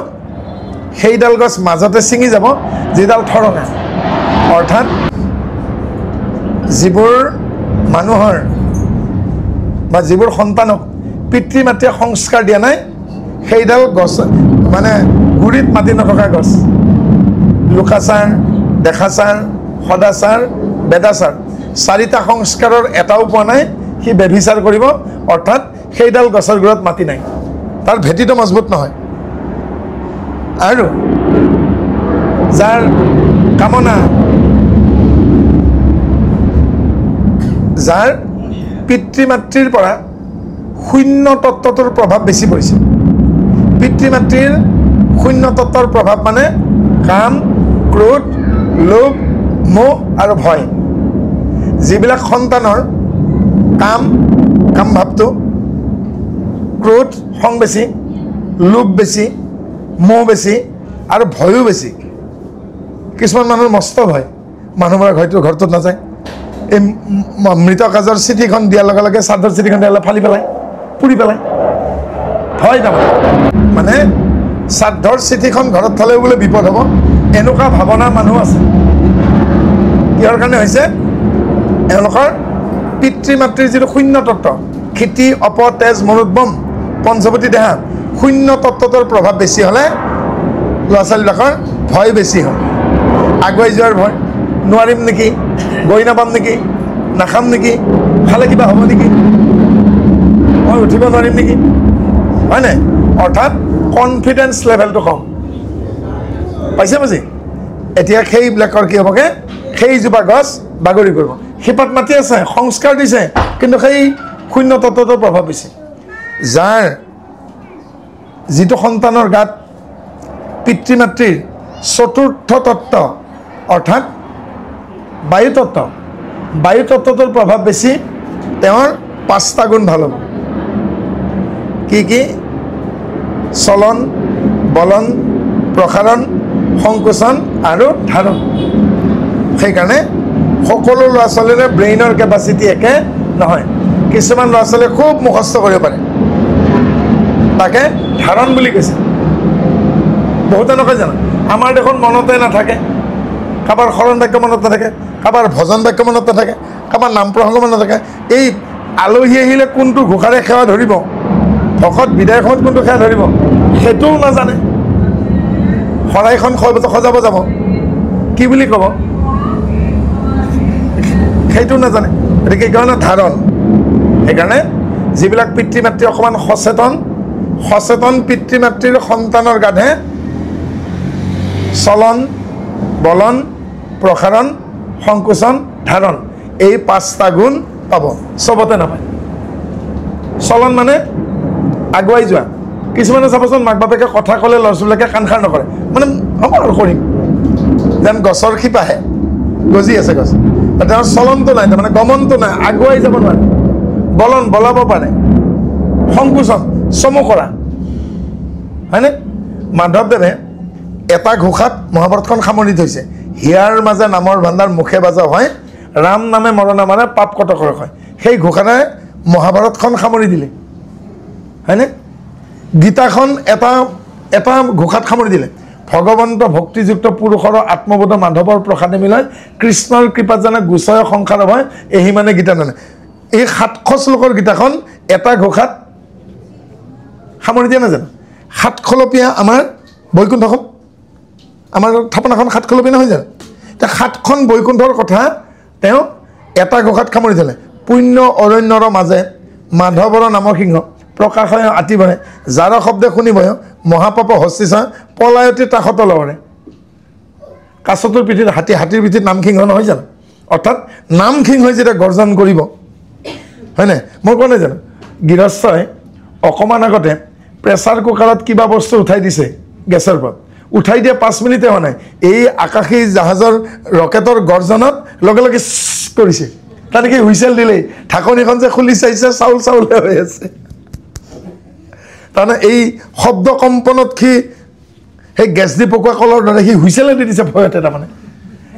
সেইডাল গছ মাজতে ছিঙি যাব যিডাল ঠৰঙা অৰ্থাৎ যিবোৰ মানুহৰ বা যিবোৰ সন্তানক পিতৃ মাতৃয়ে সংস্কাৰ দিয়া নাই সেইডাল গছ মানে গুৰিত মাটি নথকা গছ লোকাচাৰ দেখাচাৰ সদাচাৰ বেদাচাৰ 4টা সংস্কাৰৰ এটাও পোৱা নাই সি ব্যভিচাৰ কৰিব অৰ্থাৎ সেইডাল গছৰ গুৰত মাটি নাই তাৰ ভেটিটো মজবুত নহয় আৰু যাৰ কামনা যাৰ পিতৃ মাতৃৰ পৰা শূন্য তত্ত্বটোৰ প্ৰভাৱ বেছি পৰিছে পিতৃ মাতৃৰ শূন্য তত্ত্বৰ প্ৰভাৱ মানে কাম ক্ৰোধ লোভ মোহ আৰু ভয় যিবিলাক সন্তানৰ কাম ভাৱটো ক্ৰোধ খং বেছি লোভ বেছি মোহ বেছি আৰু ভয়ো বেছি কিছুমান মানুহৰ মস্ত ভয় মানুহবোৰে হয়তো ঘৰটোত নাযায় এই মৃত কাজৰ চিঠিখন দিয়াৰ লগে লগে শ্ৰাদ্ধৰ চিঠিখন দিয়ালে ফালি পেলায় পুৰি পেলায় ভয় তাৰমানে মানে শ্ৰাদ্ধৰ চিঠিখন ঘৰত থ'লেও বোলে বিপদ হ'ব এনেকুৱা ভাৱনা মানুহ আছে কিহৰ কাৰণে হৈছে এওঁলোকৰ পিতৃ মাতৃৰ যিটো শূন্য তত্ত্ব ক্ষিতি অপ তেজ মনোদ্যম পঞ্চৱতী দেহা শূন্য তত্ত্বটোৰ প্ৰভাৱ বেছি হ'লে ল'ৰা ছোৱালীবিলাকৰ ভয় বেছি হয় আগুৱাই যোৱাৰ ভয় নোৱাৰিম নেকি গৈ নাপাম নেকি নাখাম নেকি খালে কিবা হ'ব নেকি মই উঠিব নোৱাৰিম নেকি হয় নাই অৰ্থাৎ কনফিডেন্স লেভেলটো কম পাইছে বুজি এতিয়া সেইবিলাকৰ কি হ'বগৈ সেইজোপা গছ বাগৰি পৰিব শিপাত মাটি আছে সংস্কাৰ দিছে কিন্তু সেই শূন্য তত্ত্বটোৰ প্ৰভাৱ বেছি যাৰ যিটো সন্তানৰ গাত পিতৃ মাতৃৰ চতুৰ্থ তত্ত্ব অৰ্থাৎ বায়ু তত্ত্বটোৰ প্ৰভাৱ বেছি তেওঁৰ 5টা গুণ ভাল হ'ব কি কি চলন বলন প্ৰসাৰণ সংকোচন আৰু ধাৰণ সেইকাৰণে সকলো ল'ৰা ছোৱালীৰে ব্ৰেইনৰ কেপাচিটি একে নহয় কিছুমান ল'ৰা ছোৱালীয়ে খুব মুখস্থ কৰিব পাৰে তাকে ধাৰণ বুলি কৈছে বহুতে নকয় জানো আমাৰ দেখোন মনতে নাথাকে কাৰোবাৰ শৰণ বাক্য মনত নাথাকে কাৰোবাৰ ভজন বাক্য মনত নাথাকে কাৰোবাৰ নাম প্ৰসংগ মনত নাথাকে এই আলহী আহিলে কোনটো ঘোষাৰে সেৱা ধৰিব ভকত বিদায় সময়ত কোনটো সেৱা ধৰিব সেইটোও নাজানে শৰাইখন সজাব যাব কি বুলি ক'ব সেইটো নাজানে গতিকে সেইকাৰণে ধাৰণ সেইকাৰণে যিবিলাক পিতৃ মাতৃ অকণমান সচেতন পিতৃ মাতৃৰ সন্তানৰ গাতহে চলন বলন প্ৰসাৰণ সংকোচন ধাৰণ এই 5টা গুণ পাব চবতে নাপায় চলন মানে আগুৱাই যোৱা কিছুমানে চাবচোন মাক বাপেকে কথা ক'লে ল'ৰা ছোৱালীবিলাকে কাণ খাৰ নকৰে মানে হ'ব আৰু কৰিম যেন গছৰ শিপাহে গজি আছে গছ তেওঁৰ চলনটো নাই তাৰমানে গমনটো নাই আগুৱাই যাব নোৱাৰে বলন বলাব পাৰে সংকোচন চমু কৰা হয়নে মাধৱদেৱে এটা ঘোষাত মহাভাৰতখন সামৰি থৈছে হিয়াৰ মাজে নামৰ ভাণ্ডাৰ মুখে বাজা হয় ৰাম নামে মৰণা মাৰে পাপ কটকৰ হয় সেই ঘোষাৰে মহাভাৰতখন সামৰি দিলে হয়নে গীতাখন এটা এটা ঘোষাত সামৰি দিলে ভগৱন্ত ভক্তিযুক্ত পুৰুষৰ আত্মবোধ মাধৱৰ প্ৰসাদে মিলাই কৃষ্ণৰ কৃপাত জানে গুচয় সংসাৰ হয় এহি মানে গীতা জানে এই 700 শ্লোকৰ গীতাখন এটা ঘোষাত সামৰি দিয়া নাজানো 7 খলপীয়া আমাৰ বৈকুণ্ঠখন আমাৰ থাপনাখন 7 খলপীয়া নহয় জানো এতিয়া 7খন বৈকুণ্ঠৰ কথা তেওঁ এটা ঘোষাত সামৰি দিলে পুণ্য অৰণ্যৰ মাজে মাধৱৰ নামৰ সিংহ প্ৰকাশ হয় আতিবৰে যাৰ শব্দে শুনিবই মহাপাপ হস্তিছা পলায়তী তাসত লৰে কাছটোৰ পিঠিত হাতীৰ পিঠিত নাম সিংহ নহয় জানো অৰ্থাৎ নাম সিংহ যেতিয়া গৰ্জন কৰিব হয়নে মই কোৱা নাই জানো গৃহস্থই অকমান আগতে প্ৰেছাৰ কুকাৰত কিবা বস্তু উঠাই দিছে গেছৰ ওপৰত উঠাই দিয়া 5 মিনিটে হোৱা নাই এই আকাশী জাহাজৰ ৰকেটৰ গৰ্জনত লগে লগে কৰিছে তাকে হুইছেল দিলেই ঢাকনিখন যে খুলি চাইছে চাউল হৈ আছে তাৰমানে এই শব্দ কম্পনত সি সেই গেছ দি পকোৱা কলৰ দৰে সি হুইছেলে দি দিছে ভয়তে তাৰমানে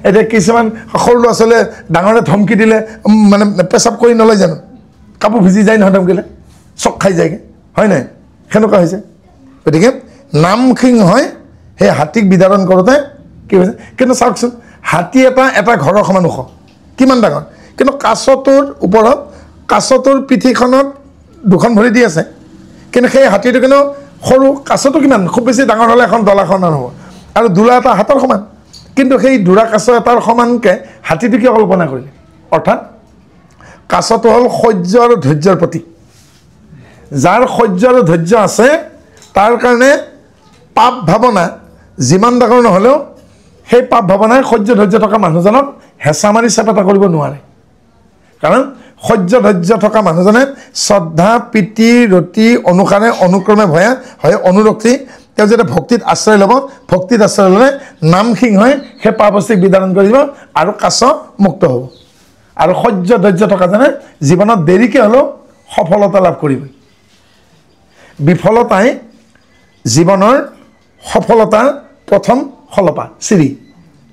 এতিয়া কিছুমান সৰু ল'ৰা ছোৱালীয়ে ডাঙৰে ধমকি দিলে মানে পেচাব কৰি নলয় জানো কাপোৰ ভিজি যায় নহয় ধমকিলে চক খাই যায়গৈ হয় নাই সেনেকুৱা হৈছে গতিকে নাম সিংহই সেই হাতীক বিদাৰণ কৰোঁতে কি হৈছে কিন্তু চাওকচোন হাতী এটা ঘৰৰ সমান ওখ কিমান ডাঙৰ কিন্তু কাছটোৰ ওপৰত কাছটোৰ পিঠিখনত দুখন ভৰি দি আছে কিন্তু সেই হাতীটো কিন্তু সৰু কাছটো কিমান খুব বেছি ডাঙৰ হ'লে এখন দলাখন হ'ব আৰু দোলা এটা হাতৰ সমান কিন্তু সেই দোৰা কাছ এটাৰ সমানকৈ হাতীটো কিয় কল্পনা কৰিলে অৰ্থাৎ কাছটো হ'ল সহ্য আৰু ধৈৰ্যৰ প্ৰতীক যাৰ সহ্য আৰু ধৈৰ্য আছে তাৰ কাৰণে পাপ ভাৱনা যিমান ডাঙৰ নহ'লেও সেই পাপ ভাৱনাই সহ্য ধৈৰ্য থকা মানুহজনক হেঁচা মাৰি চেপেটা কৰিব নোৱাৰে কাৰণ সহ্য ধৈৰ্য থকা মানুহজনে শ্ৰদ্ধা প্ৰীতি ৰতি অনুসাৰে অনুক্ৰমে ভয়া হয় অনুৰক্তি তেওঁ যেতিয়া ভক্তিত আশ্ৰয় ল'ব ভক্তিত আশ্ৰয় ল'লে নাম সিংহই সেই পাপস্থিক বিদাৰণ কৰিব আৰু কাছ মুক্ত হ'ব আৰু সহ্য ধৈৰ্য থকাজনে জীৱনত দেৰিকৈ হ'লেও সফলতা লাভ কৰিব বিফলতাই জীৱনৰ সফলতাৰ প্ৰথম খলপা চিৰি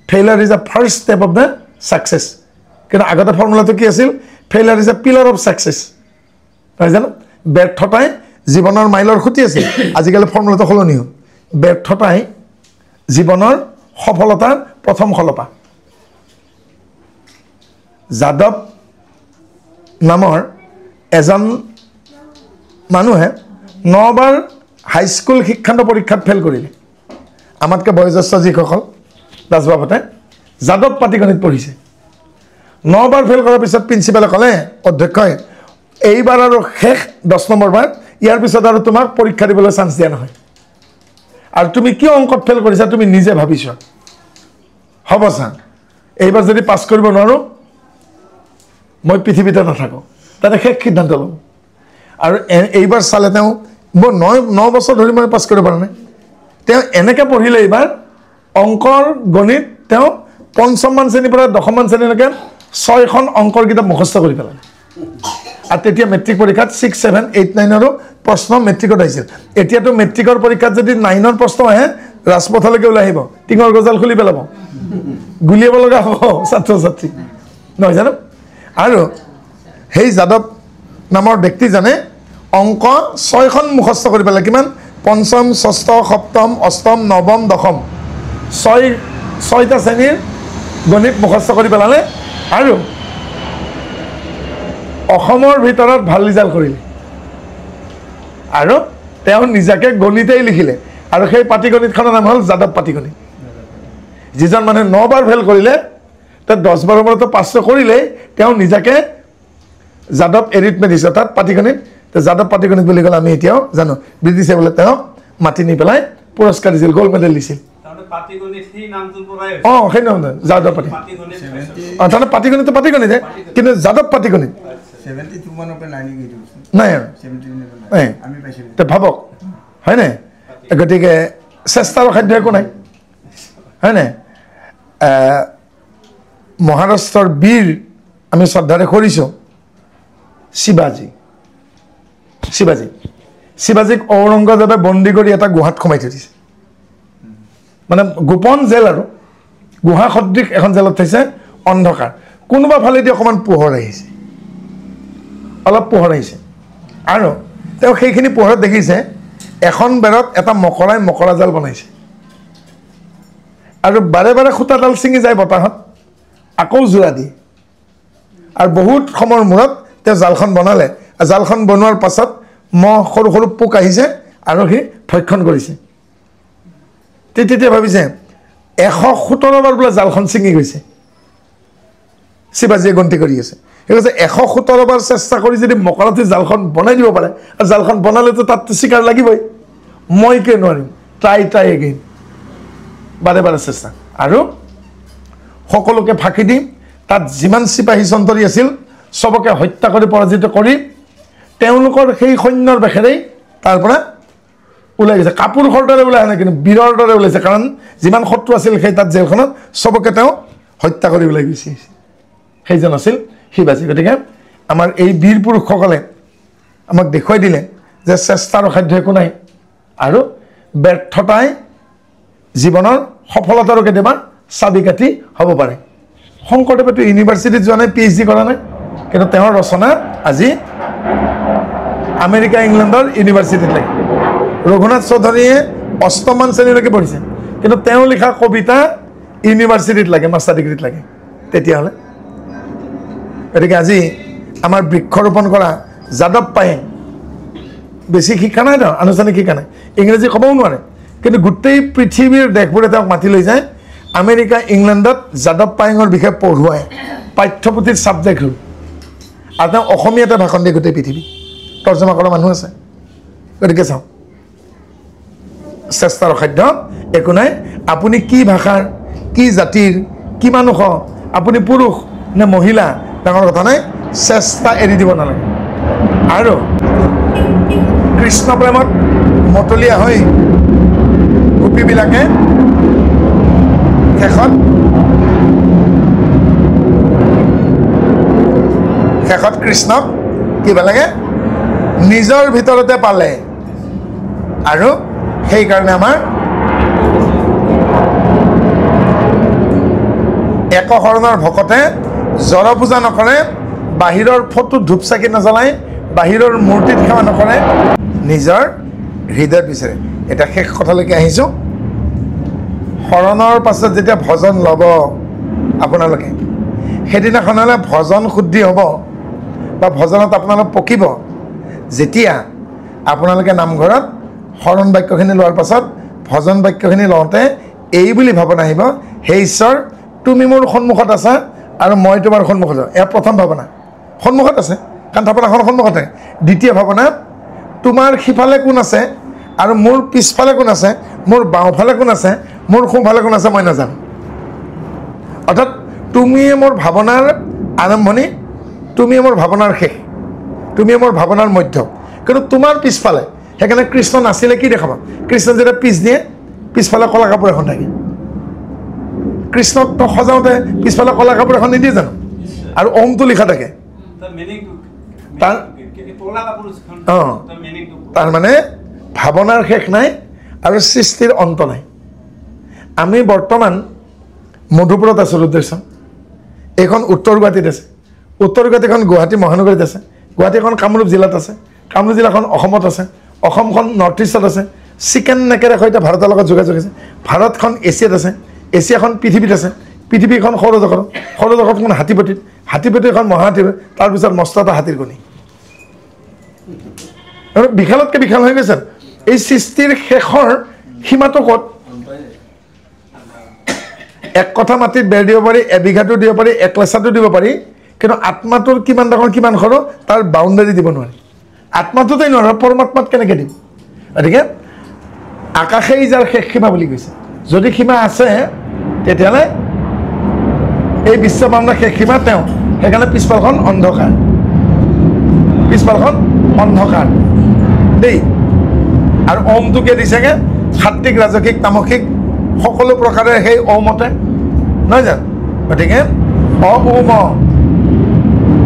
failure is a first step of the success কিন্তু আগতে ফৰ্মুলাটো কি আছিল failure is a pillar of success নহয় জানো ব্যৰ্থতাই জীৱনৰ মাইলৰ খুঁটি আছিল আজিকালি ফৰ্মুলাটো সলনি হ'ল ব্যৰ্থতাই জীৱনৰ সফলতাৰ প্ৰথম খলপা যাদৱ নামৰ এজন মানুহে 9 বাৰ হাইস্কুল শিক্ষান্ত পৰীক্ষাত ফেইল কৰিলে আমাতকৈ বয়োজ্যেষ্ঠ যিসকল দাসবাবুতে যাদৱ পাটিগণিত পঢ়িছে 9 বাৰ ফেইল কৰাৰ পিছত প্ৰিন্সিপালে ক'লে অধ্যক্ষই এইবাৰ আৰু শেষ 10 নম্বৰ বাৰ ইয়াৰ পিছত আৰু তোমাক পৰীক্ষা দিবলৈ চান্স দিয়া নহয় আৰু তুমি কিয় অংকত ফেইল কৰিছা তুমি নিজে ভাবিছা হ'ব চা এইবাৰ যদি পাছ কৰিব নোৱাৰোঁ মই পৃথিৱীতে নাথাকোঁ তাতে শেষ সিদ্ধান্ত ল'ব আৰু এইবাৰ চালে তেওঁ মই 9 বছৰ ধৰি মই পাছ কৰিব পৰা নাই তেওঁ এনেকৈ পঢ়িলে এইবাৰ অংকৰ গণিত তেওঁ 5মান শ্ৰেণীৰ পৰা 10মান শ্ৰেণীলৈকে 6খন অংকৰ কিতাপ মুখস্থ কৰি পেলালে আৰু তেতিয়া মেট্ৰিক পৰীক্ষাত 6, 7, 8, 9ৰো প্ৰশ্ন মেট্ৰিকত আহিছিল এতিয়াতো মেট্ৰিকৰ পৰীক্ষাত যদি 9ৰ প্ৰশ্ন আহে ৰাজপথলৈকে ওলাই আহিব টিঙৰ গজাল খুলি পেলাব গুলিয়াব লগা হ'ব ছাত্ৰ ছাত্ৰী নহয় জানো আৰু সেই যাদৱ নামৰ ব্যক্তিজনে অংক 6খন মুখস্থ কৰি পেলালে কিমান পঞ্চম ষষ্ঠ সপ্তম অষ্টম নৱম দশম 6টা শ্ৰেণীৰ গণিত মুখস্থ কৰি পেলালে আৰু অসমৰ ভিতৰত ভাল ৰিজাল্ট কৰিলে আৰু তেওঁ নিজাকে গণিতেই লিখিলে আৰু সেই পাটিগণিতখনৰ নাম হ'ল যাদৱ পাটিগণিত যিজন মানুহে 9 বাৰ ফেইল কৰিলে তেওঁ 10 বাৰৰ পৰাতো পাছ কৰিলেই তেওঁ নিজাকে যাদৱ এৰিথমেটিক্স অৰ্থাৎ পাটিগণিত যাদৱ পাটিগণিত বুলি ক'লে আমি এতিয়াও জানো ব্ৰিটিছে বোলে তেওঁক মাতি নি পেলাই পুৰস্কাৰ দিছিল গ'ল্ড মেডেল দিছিল অঁ সেই নাম যাদৱ পাটিগণিত অঁ তাৰমানে পাটিগণিত পাটিগণিতে কিন্তু যাদৱ পাটিগণিত নাই আৰু ভাবক হয়নে গতিকে চেষ্টাৰ খাদ্য একো নাই হয়নে মহাৰাষ্ট্ৰৰ বীৰ আমি শ্ৰদ্ধাৰে কৰিছোঁ শিৱাজীক ঔৰংগজেবে বন্দী কৰি এটা গুহাত সোমাই থৈ দিছে মানে গোপন জেল আৰু গুহা সদৃশ এখন জেলত থৈছে অন্ধকাৰ কোনোবা ফালেদি অকণমান পোহৰ আহিছে অলপ পোহৰ আহিছে আৰু তেওঁ সেইখিনি পোহৰত দেখিছে এখন বেৰত এটা মকৰাই মকৰা জাল বনাইছে আৰু বাৰে বাৰে খুঁটাডাল ছিঙি যায় বতাহত আকৌ জোৰা দিয়ে আৰু বহুত সময়ৰ মূৰত তেওঁ জালখন বনালে আৰু জালখন বনোৱাৰ পাছত মহ সৰু সৰু পোক আহিছে আৰু সি ভক্ষণ কৰিছে তেতিয়া ভাবিছে 117 বাৰ বোলে জালখন ছিঙি গৈছে শিৱাজীয়ে গন্তি কৰি আছে সেই কৈছে 117 বাৰ চেষ্টা কৰি যদি মকৰাটোৱে জালখন বনাই দিব পাৰে আৰু জালখন বনালেতো তাত চিকাৰ লাগিবই মই কিয় নোৱাৰিম ট্ৰাই এগেইন বাৰে বাৰে চেষ্টা আৰু সকলোকে ফাঁকি দি তাত যিমান চিপাহী চন্তৰী আছিল সবকে হত্যা কৰি পৰাজিত কৰি তেওঁলোকৰ সেই সৈন্যৰ বেখেৰেই তাৰ পৰা ওলাই গৈছে কাপোৰ খৰদৰে ওলাই আনে কিন্তু বীৰৰ দৰে ওলাইছে কাৰণ যিমান শত্ৰু আছিল সেই তাত জেলখনত সবকে তেওঁ হত্যা কৰি ওলাই গৈছে সেইজন আছিল শিৱাজী গতিকে আমাৰ এই বীৰ পুৰুষসকলে আমাক দেখুৱাই দিলে যে চেষ্টাৰ অসাধ্য একো নাই আৰু ব্যৰ্থতাই জীৱনৰ সফলতাৰো কেতিয়াবা চাবিকাঠি হ'ব পাৰে শংকৰদেৱেতো ইউনিভাৰ্চিটিত যোৱা নাই PhD কৰা নাই কিন্তু তেওঁৰ ৰচনা আজি আমেৰিকা ইংলেণ্ডৰ ইউনিভাৰ্চিটিত লাগে ৰঘুনাথ চৌধুৰীয়ে 8মান শ্ৰেণীলৈকে পঢ়িছে কিন্তু তেওঁ লিখা কবিতা ইউনিভাৰ্চিটিত লাগে মাষ্টাৰ ডিগ্ৰীত লাগে তেতিয়াহ'লে গতিকে আজি আমাৰ বৃক্ষৰোপণ কৰা যাদৱ পায়েং বেছি শিক্ষা নাই তেওঁ আনুষ্ঠানিক শিক্ষা নাই ইংৰাজী ক'বও নোৱাৰে কিন্তু গোটেই পৃথিৱীৰ দেশবোৰে তেওঁক মাতি লৈ যায় আমেৰিকা ইংলেণ্ডত যাদৱ পায়েঙৰ বিষয়ে পঢ়ুৱাই পাঠ্যপুথিৰ ছাবজেক্ট হ'ল আৰু তেওঁ অসমীয়াতে ভাষণ দিয়ে গোটেই পৃথিৱী তৰ্জমা কৰা মানুহ আছে গতিকে চাওঁ চেষ্টাৰ অসাধ্য একো নাই আপুনি কি ভাষাৰ কি জাতিৰ কি মানুহ আপুনি পুৰুষ নে মহিলা ডাঙৰ কথা নাই চেষ্টা এৰি দিব নালাগে আৰু কৃষ্ণ প্ৰেমত মতলীয়া হৈ গোপীবিলাকে শেষত কৃষ্ণক কিবা লাগে নিজৰ ভিতৰতে পালে আৰু সেইকাৰণে আমাৰ একশৰণৰ ভকতে জড় পূজা নকৰে বাহিৰৰ ফটো ধূপ চাকি নজ্বলায় বাহিৰৰ মূৰ্তিত সেৱা নকৰে নিজৰ হৃদয়ত বিচাৰে এটা শেষ কথালৈকে আহিছোঁ শৰণৰ পাছত যেতিয়া ভজন ল'ব আপোনালোকে সেইদিনাখনলৈ ভজন শুদ্ধি হ'ব বা ভজনত আপোনালোক পকিব যেতিয়া আপোনালোকে নামঘৰত শৰণ বাক্যখিনি লোৱাৰ পাছত ভজন বাক্যখিনি লওঁতে এই বুলি ভাৱনা আহিব হে ঈশ্বৰ তুমি মোৰ সন্মুখত আছা আৰু মই তোমাৰ সন্মুখত এয়া প্ৰথম ভাৱনা সন্মুখত আছে কাৰণ থাপনাখন সন্মুখতে দ্বিতীয় ভাৱনা তোমাৰ সিফালে কোন আছে আৰু মোৰ পিছফালে কোন আছে মোৰ বাওঁফালে কোন আছে মোৰ সোঁফালে কোন আছে মই নাজানো অৰ্থাৎ তুমিয়ে মোৰ ভাৱনাৰ আৰম্ভণি তুমিয়ে মোৰ ভাৱনাৰ শেষ তুমিয়ে মোৰ ভাৱনাৰ মধ্য কিন্তু তোমাৰ পিছফালে সেইকাৰণে কৃষ্ণ নাছিলে কি দেখাব কৃষ্ণ যেতিয়া পিছ দিয়ে পিছফালে কলা কাপোৰ এখন থাকে কৃষ্ণক সজাওঁতে পিছফালে কলা কাপোৰ এখন নিদিয়ে জানো আৰু ওমটো লিখা থাকে তাৰ মানে ভাৱনাৰ শেষ নাই আৰু সৃষ্টিৰ অন্ত নাই আমি বৰ্তমান মধুপুৰত আছোঁ ৰুদ্ৰেশ্বৰ এইখন উত্তৰ গুৱাহাটীত আছে উত্তৰ গুৱাহাটীখন গুৱাহাটী মহানগৰীত আছে গুৱাহাটীখন কামৰূপ জিলাত আছে কামৰূপ জিলাখন অসমত আছে অসমখন নৰ্থ ইষ্টত আছে চিকেন নেকেৰে সৈতে ভাৰতৰ লগত যোগাযোগ আছে ভাৰতখন এছিয়াত আছে এছিয়াখন পৃথিৱীত আছে পৃথিৱীখন সৌৰজগতখন হাতীপতিখন মহাহাতীৰ তাৰপিছত মস্ত এটা হাতীৰ কণী আৰু বিশালতকৈ বিশাল হৈ গৈছে এই সৃষ্টিৰ শেষৰ সীমাটো ক'ত এক কথা মাটিত বেৰ দিব পাৰি এবিঘাটো দিব পাৰি এক লেচাটো দিব পাৰি কিন্তু আত্মাটোৰ কিমান ডাঙৰ কিমান সৰু তাৰ বাউণ্ডাৰী দিব নোৱাৰি আত্মাটোতেই নোৱাৰে পৰমাত্মাত কেনেকৈ দিম গতিকে আকাশেই যাৰ শেষ সীমা বুলি কৈছে যদি সীমা আছে তেতিয়াহ'লে এই বিশ্বব্ৰহ্মাণ্ডৰ শেষ সীমা তেওঁ সেইকাৰণে পিছফালখন অন্ধকাৰ দেই আৰু ওমটোকে দিছেগৈ সাত্বিক ৰাজসিক তামসিক সকলো প্ৰকাৰে সেই ওমতে নহয় জানো গতিকে ওম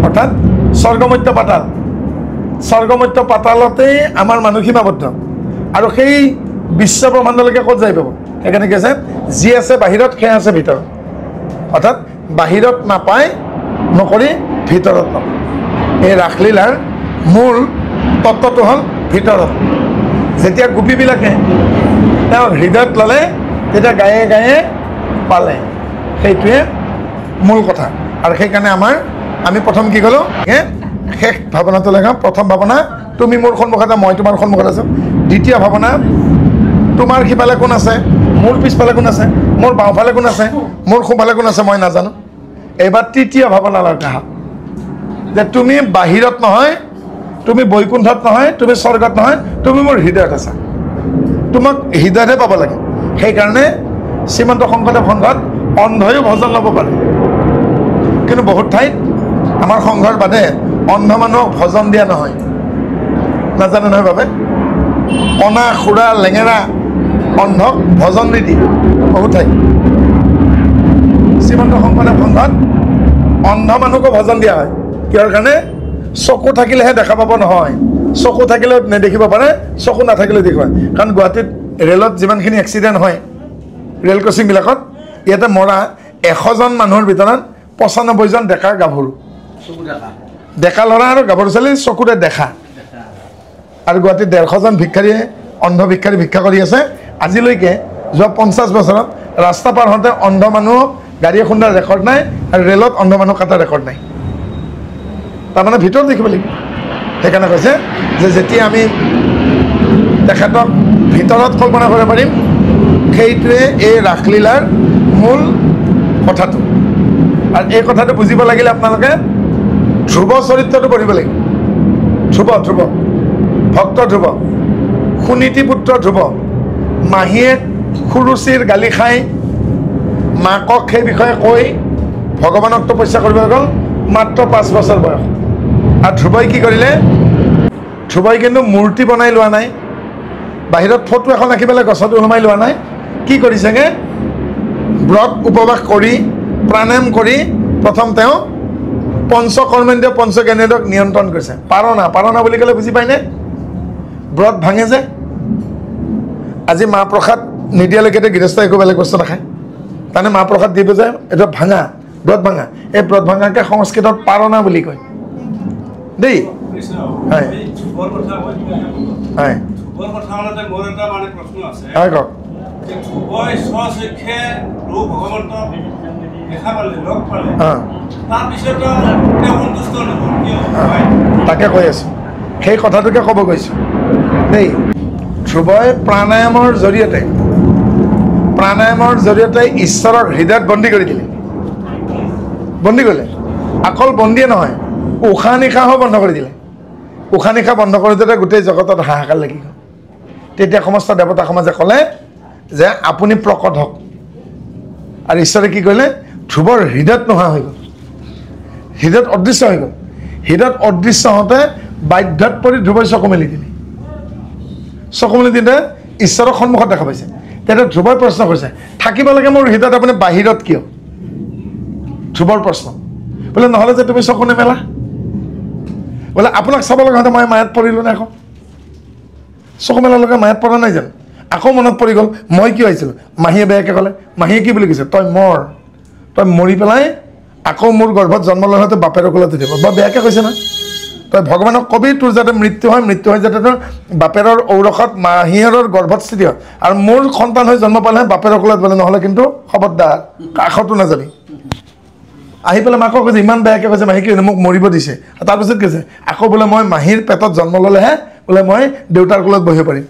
অৰ্থাৎ স্বৰ্গমধ্য পাতালতেই আমাৰ মানুহ সীমাবদ্ধ আৰু সেই বিশ্বব্ৰহ্মাণ্ডলৈকে ক'ত যাই পাব সেইকাৰণে কি আছে যি আছে বাহিৰত সেয়া আছে ভিতৰত অৰ্থাৎ বাহিৰত নাপায় নকৰি ভিতৰত নাপায় এই ৰাসলীলাৰ মূল তত্ত্বটো হ'ল ভিতৰত যেতিয়া গোপীবিলাকে তেওঁ হৃদয়ত ল'লে তেতিয়া গায়ে গায়ে পালে সেইটোৱে মূল কথা আৰু সেইকাৰণে আমি প্ৰথম কি ক'লোঁ শেষ ভাৱনাটো লগাওঁ প্ৰথম ভাৱনা তুমি মোৰ সন্মুখত মই তোমাৰ সন্মুখত আছোঁ দ্বিতীয় ভাৱনা তোমাৰ সিফালে কোন আছে মোৰ পিছফালে কোন আছে মোৰ বাওঁফালে কোন আছে মোৰ সোঁফালে কোন আছে মই নাজানো এইবাৰ তৃতীয় ভাৱনালৈ আহা যে তুমি বাহিৰত নহয় তুমি বৈকুণ্ঠত নহয় তুমি স্বৰ্গত নহয় তুমি মোৰ হৃদয়ত আছা তোমাক হৃদয়তহে পাব লাগে সেইকাৰণে শ্ৰীমন্ত শংকৰদেৱ সংঘত অন্ধয়ো ভজন ল'ব পাৰে কিন্তু বহুত ঠাইত আমাৰ সংঘৰ বাদে অন্ধ মানুহক ভজন দিয়া নহয় নাজানে নহয় বাবে কণা খুৰা লেঙেৰা অন্ধক ভজন নিদিয়ে বহুত ঠাইত শ্ৰীমন্ত শংকৰদেৱ সংঘত অন্ধ মানুহকো ভজন দিয়া হয় কিহৰ কাৰণে চকু থাকিলেহে দেখা পাব নহয় চকু থাকিলেও নেদেখিব পাৰে চকু নাথাকিলেও দেখিব পাৰে কাৰণ গুৱাহাটীত ৰেলত যিমানখিনি এক্সিডেণ্ট হয় ৰেল ক্ৰচিংবিলাকত ইয়াতে মৰা 100জন মানুহৰ ভিতৰত 95জন ডেকা গাভৰু ডেকা ল'ৰা আৰু গাভৰু ছোৱালী চকুৰে দেখা আৰু গুৱাহাটীত 150জন ভিক্ষাৰীয়ে অন্ধ ভিক্ষাৰী ভিক্ষা কৰি আছে আজিলৈকে যোৱা 50 বছৰত ৰাস্তা পাৰ হওঁতে অন্ধ মানুহক গাড়ীয়ে খুন্দাৰ ৰেকৰ্ড নাই আৰু ৰেলত অন্ধ মানুহ কাটাৰ ৰেকৰ্ড নাই তাৰমানে ভিতৰত দেখিব লাগিব সেইকাৰণে কৈছে যে যেতিয়া আমি তেখেতক ভিতৰত কল্পনা কৰিব পাৰিম সেইটোৱে এই ৰাসলীলাৰ মূল কথাটো আৰু এই কথাটো বুজিব লাগিলে আপোনালোকে ধ্ৰুৱ চৰিত্ৰটো পঢ়িব লাগিব ধ্ৰুৱ ভক্ত ধ্ৰুৱ সুনীতি পুত্ৰ ধ্ৰুৱ মাহীয়ে সুৰুচিৰ গালি খাই মাকক সেই বিষয়ে কৈ ভগৱানক তপস্যা কৰিব গ'ল মাত্ৰ 5 বছৰ বয়স আৰু ধ্ৰুৱই কি কৰিলে ধ্ৰুৱই কিন্তু মূৰ্তি বনাই লোৱা নাই বাহিৰত ফটো এখন ৰাখি পেলাই গছত ওলমাই লোৱা নাই কি কৰিছেগৈ ব্ৰত উপবাস কৰি প্ৰাণায়াম কৰি প্ৰথম তেওঁ পঞ্চকৰ্মেন্দ্ৰিয় পঞ্চজ্ঞানেন্দ্ৰিয়ক নিয়ন্ত্ৰণ কৰিছে পাৰণা বুলি ক'লে বুজি পায়নে ব্ৰত ভাঙে যে আজি মাহ প্ৰসাদ নিদিয়ালৈকে গৃহস্থ একো বেলেগ বস্তু নাখায় তাৰমানে মাহ প্ৰসাদ দিব যে এইটো ভাঙা ব্ৰত ভাঙা এই ব্ৰত ভাঙাকে সংস্কৃতত পাৰণা বুলি কয় দেই হয় হয় হয় কওক তাকে কৈ আছোঁ সেই কথাটোকে ক'ব গৈছোঁ দেই ধ্ৰুৱই প্ৰাণায়ামৰ জৰিয়তে ঈশ্বৰক হৃদয়ত বন্দী কৰি দিলে বন্দী কৰিলে অকল বন্দীয়ে নহয় উশাহ নিশাহো বন্ধ কৰি দিলে উশাহ নিশাহ বন্ধ কৰি দিলে গোটেই জগতত হাহাকাৰ লাগি গ'ল তেতিয়া সমস্ত দেৱতা সমাজে ক'লে যে আপুনি প্ৰকট হওক আৰু ঈশ্বৰে কি কৰিলে ধ্ৰুৱৰ হৃদয়ত নোহোৱা হৈ গ'ল হৃদয়ত অদৃশ্য হৈ গ'ল হৃদয়ত অদৃশ্য হওঁতে বাধ্যত পৰি ধ্ৰুৱই চকু মেলি দিলে ঈশ্বৰৰ সন্মুখত দেখা পাইছে তেতিয়া ধ্ৰুৱই প্ৰশ্ন কৰিছে থাকিব লাগে মোৰ হৃদয়ত আপুনি বাহিৰত কিয় ধ্ৰুৱৰ প্ৰশ্ন বোলে নহ'লে যে তুমি চকু নেমেলা বোলে আপোনাক চাব লগা হওঁতে মই মায়াত পৰিলোঁ নে আকৌ চকু মেলাৰ লগে মায়াত পৰা নাই জানো আকৌ মনত পৰি গ'ল মই কিয় আহিছিলোঁ মাহীয়ে বেয়াকৈ ক'লে মাহীয়ে কি বুলি কৈছে তই মৰি পেলাই আকৌ মোৰ গৰ্ভত জন্ম লৈ হওঁতে বাপেৰৰ কোলত উঠিব বৰ বেয়াকৈ কৈছে না তই ভগৱানক কবি তোৰ যাতে মৃত্যু হয় যাতে তোৰ বাপেৰৰ ঔৰসত মাহীৰৰ গৰ্ভত স্থিতি হয় আৰু মোৰ সন্তান হৈ জন্ম পালেহে বাপেৰৰ কোলত বোলে নহ'লে কিন্তু খবৰদাৰ কাষতো নাযাবি আহি পেলাই মাকক কৈছে ইমান বেয়াকৈ কৈছে মাহী কি মোক মৰিব দিছে তাৰপিছত কৈছে আকৌ বোলে মই মাহীৰ পেটত জন্ম ল'লেহে বোলে মই দেউতাৰ কোলত বহিব পাৰিম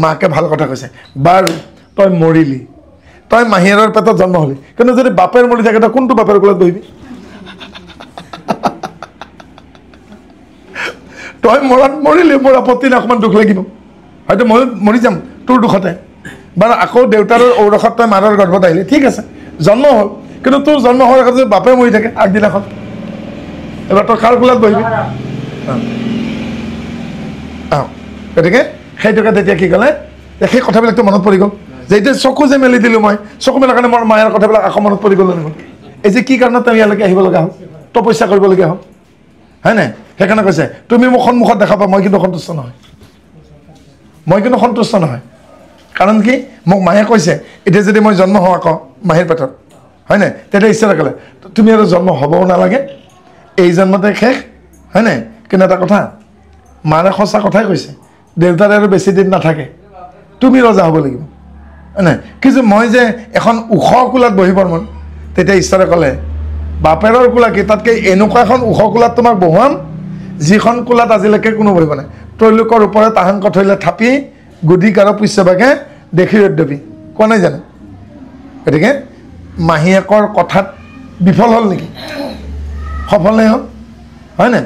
মাকে ভাল কথা কৈছে বাৰু তই মৰিলি তই মাহীৰৰ পেটত জন্ম হ'লি কিন্তু যদি বাপেৰ মৰি থাকে তই কোনটো বাপেৰ কোলত বহিবি তই মৰিলি মোৰ আপত্তি নাই অকণমান দুখ লাগিব হয়তো মই মৰি যাম তোৰ দুখতে বাৰু আকৌ দেউতাৰ ঔৰসত তই মাৰৰ গৰ্ভত আহিলি ঠিক আছে জন্ম হ'ল কিন্তু তোৰ জন্ম হোৱাৰ আগত যদি বাপে মৰি থাকে আগদিনাখন এবাৰ তই কাৰ কোলাত বহিবি গতিকে সেইটোকে তেতিয়া কি ক'লে সেই কথাবিলাকতো মনত পৰি গ'ল যে এতিয়া চকু যে মেলি দিলোঁ মই চকু মেলাৰ কাৰণে মোৰ মায়াৰ কথাবিলাক আকৌ মনত পৰি গ'ল দেখোন এই যে কি কাৰণত তেওঁ ইয়ালৈকে আহিব লগা হ'ল তপস্যা কৰিবলগীয়া হ'ল হয় নাই সেইকাৰণে কৈছে তুমি মোক সন্মুখত দেখা পা মই কিন্তু সন্তুষ্ট নহয় কাৰণ কি মোক মায়ে কৈছে এতিয়া যদি মই জন্ম হওঁ আকৌ মাহীৰ পেটত হয়নে তেতিয়া ঈশ্বৰে ক'লে তুমি আৰু জন্ম হ'বও নালাগে এই জন্মতে শেষ হয়নে কিন্তু এটা কথা মাৰে সঁচা কথাই কৈছে দেউতাৰে আৰু বেছি দিন নাথাকে তুমি ৰজা হ'ব লাগিব হয়নে কিন্তু মই যে এখন ওখ কোলাত বহিবৰ মন তেতিয়া ঈশ্বৰে ক'লে বাপেৰৰ কোলা কি তাতকৈ এনেকুৱা এখন ওখ কোলাত তোমাক বহুৱাম যিখন কোলাত আজিলৈকে কোনো বহিব নাই তৈলোকৰ ওপৰত তাহাংক থৈলে থাপি গুদি কাৰো পুষ্যভাগে দেখি ৰদ্যপি কোৱা নাই জানো গতিকে মাহীয়েকৰ কথাত বিফল হ'ল নেকি সফলেই হ'ল হয়নে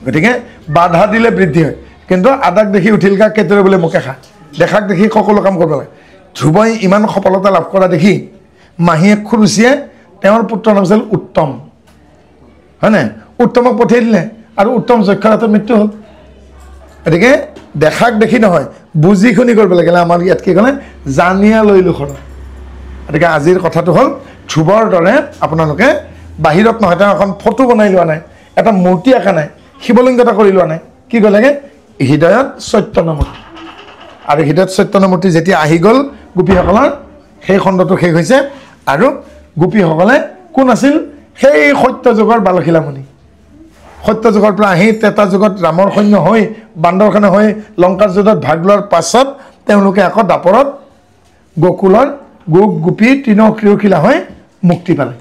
গতিকে বাধা দিলে বৃদ্ধি হয় কিন্তু আদাক দেখি উঠিল কা কেতেৰে বোলে মোকে খা দেখাক দেখি সকলো কাম কৰিব লাগে ধ্ৰুৱই ইমান সফলতা লাভ কৰা দেখি মাহীয়েক খুৰুচিয়ে তেওঁৰ পুত্ৰৰ নাম আছিল উত্তম হয়নে উত্তমক পঠিয়াই দিলে আৰু উত্তম যক্ষৰাতৰ মৃত্যু হ'ল গতিকে দেখাক দেখি নহয় বুজি শুনি কৰিব লাগিলে আমাৰ ইয়াত কি ক'লে জানিয়া লৈ লোখৰ গতিকে আজিৰ কথাটো হ'ল ধ্ৰুৱৰ দৰে আপোনালোকে বাহিৰত নহয় তেওঁ এখন ফটো বনাই লোৱা নাই এটা মূৰ্তি আঁকা নাই শিৱলিংগ এটা কৰি লোৱা নাই কি কৰিব লাগে হৃদয়ত চৈতন্য মূৰ্তি আৰু হৃদয়ত চৈতন্য মূৰ্তি যেতিয়া আহি গ'ল গোপীসকলৰ সেই খণ্ডটো শেষ হৈছে আৰু গোপীসকলে কোন আছিল সেই সত্য যুগৰ বালশিলামণি সত্য যুগৰ পৰা আহি তেতা যুগত ৰামৰ সৈন্য হৈ বান্দৰখানা হৈ লংকাৰ যুদ্ধত ভাগ লোৱাৰ পাছত তেওঁলোকে আকৌ দাপৰত গোকুলৰ গোপ গোপী তৃণক্ৰিয়শিলা হৈ মুক্তি পালে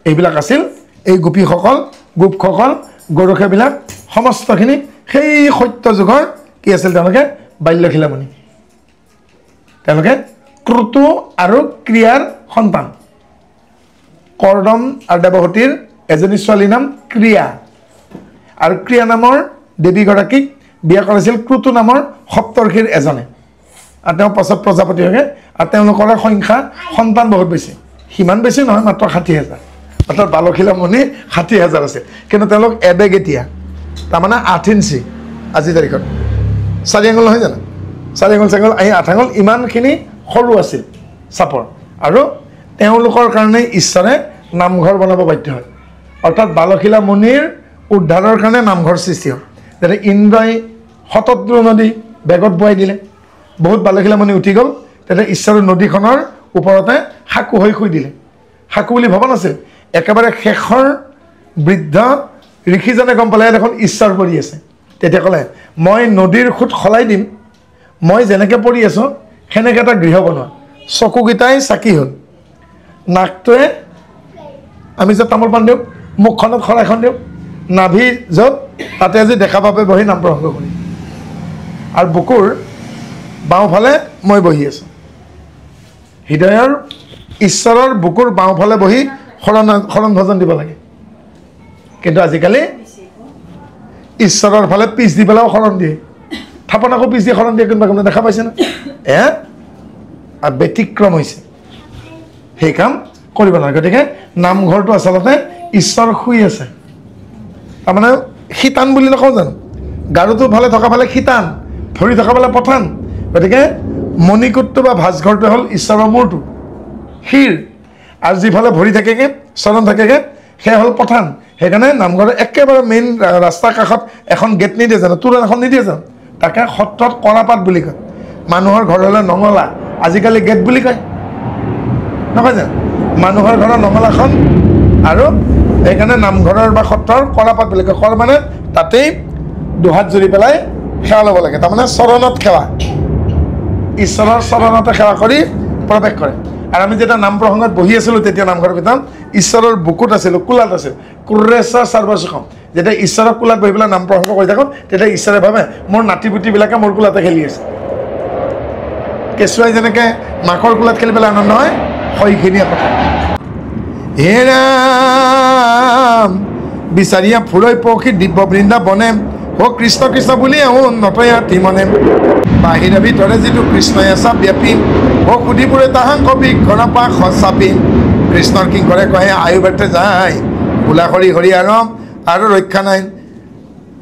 এইবিলাক আছিল এই গোপীসকল গোপসকল গৰখীয়াবিলাক সমস্তখিনি সেই সত্য যুগৰ কি আছিল তেওঁলোকে বাল্যশিলামণি তেওঁলোকে ক্ৰুতু আৰু ক্ৰিয়াৰ সন্তান কৰ্দম আৰু দেৱহতীৰ এজনী ছোৱালীৰ নাম ক্ৰিয়া আৰু ক্ৰিয়া নামৰ দেৱীগৰাকীক বিয়া কৰাইছিল ক্ৰুতু নামৰ সপ্তৰ্ষিৰ এজনে আৰু তেওঁ পাছত প্ৰজাপতি হয়গৈ আৰু তেওঁলোকৰ সংখ্যা সন্তান বহুত বেছি সিমান বেছি নহয় মাত্ৰ 60,000 অৰ্থাৎ বালশিলামণি 60,000 আছিল কিন্তু তেওঁলোক এবেগ এতিয়া তাৰমানে 8 ইঞ্চি আজিৰ তাৰিখত 4 আঙুল নহয় জানো 4 আঙুল চাঙুল আহি 8 আঙুল ইমানখিনি সৰু আছিল চাপৰ আৰু তেওঁলোকৰ কাৰণে ঈশ্বৰে নামঘৰ বনাব বাধ্য হয় অৰ্থাৎ বালশিলামণিৰ উদ্ধাৰৰ কাৰণে নামঘৰ সৃষ্টি হয় যাতে ইন্দ্ৰই শতদ্ৰু নদী বেগত বোৱাই দিলে বহুত বালশিলামণি উঠি গ'ল তেতিয়া ঈশ্বৰে নদীখনৰ ওপৰতে সাকু হৈ শুই দিলে সাকু বুলি ভবা নাছিল একেবাৰে শেষৰ বৃদ্ধ ঋষিজনে গম পালে দেখোন ঈশ্বৰ পৰি আছে তেতিয়া ক'লে মই নদীৰ খুঁট সলাই দিম মই যেনেকৈ পৰি আছোঁ সেনেকৈ এটা গৃহ বনোৱা চকুকেইটাই চাকি হ'ল নাকটোৱে আমি যে তামোল পাণ দিওঁ মুখখনত শৰাইখন দিওঁ নাভি য'ত তাতে আজি দেখা পাবে বহি নাম প্ৰসংগ কৰি আৰু বুকুৰ বাওঁফালে মই বহি আছোঁ হৃদয়ৰ ঈশ্বৰৰ বুকুৰ বাওঁফালে বহি শৰণ ভজন দিব লাগে কিন্তু আজিকালি ঈশ্বৰৰ ফালে পিছ দি পেলাইও শৰণ দিয়ে থাপনাকো পিছ দি শৰণ দিয়ে কোনোবা কোনোবা দেখা পাইছে না আৰু ব্যতিক্ৰম হৈছে সেই কাম কৰিব নালাগে গতিকে নামঘৰটো আচলতে ঈশ্বৰ শুই আছে তাৰমানে শীতান বুলি নকওঁ জানো গাৰুটো ভালে থকা ফালে শীতান ভৰি থকা ফালে পঠান গতিকে মণিকূটটো বা ভাঁজঘৰটো হ'ল ঈশ্বৰৰ মূৰটো শিৰ আৰু যিফালে ভৰি থাকেগৈ চৰণ থাকেগৈ সেয়া হ'ল পঠান সেইকাৰণে নামঘৰৰ একেবাৰে মেইন ৰাস্তাৰ কাষত এখন গেট নিদিয়ে জানো তোৰণ এখন নিদিয়ে জানো তাকে সত্ৰত কৰাপাত বুলি কয় মানুহৰ ঘৰলৈ নঙলা আজিকালি গেট বুলি কয় নহয় জানো মানুহৰ ঘৰৰ নঙলাখন আৰু সেইকাৰণে নামঘৰৰ বা সত্ৰৰ কৰাপাত বুলি কয় কৰ মানে তাতেই দুহাত জুৰি পেলাই সেৱা ল'ব লাগে তাৰমানে চৰণত সেৱা ঈশ্বৰৰ চৰণতে সেৱা কৰি প্ৰৱেশ কৰে আৰু আমি যেতিয়া নাম প্ৰসংগত বহি আছিলোঁ তেতিয়া নামঘৰৰ ভিতৰত ঈশ্বৰৰ বুকুত আছিলোঁ কোলাত আছিল কুৰ্ৰেশ্বৰ সৰ্বসুখম যেতিয়া ঈশ্বৰৰ কোলাত বহি পেলাই নাম প্ৰসংগ কৰি থাকোঁ তেতিয়া ঈশ্বৰে ভাবে মোৰ নাতি পুতিবিলাকে মোৰ কোলাতে খেলি আছে কেঁচুৱাই যেনেকৈ মাকৰ কোলাত খেলি পেলাই আনন্দ হয় সেইখিনিয়ে কথা হে ৰাম বিচাৰিয়া ফুৰৈ পক্ষী দিব্য বৃন্দাবনে হ কৃষ্ণ কৃষ্ণ বুলি আহোঁ নতয়া তিমনে বাহিৰে ভিতৰে যিটো কৃষ্ণই আছা ব্যাপী হ সুধিবোৰে তাহাং কবি ঘৰৰ পৰা সঁচাপি কৃষ্ণৰ কিংকৰে কহে আয়ু বেটে যায় গোলাখৰি হৰি আৰু ৰক্ষা নাই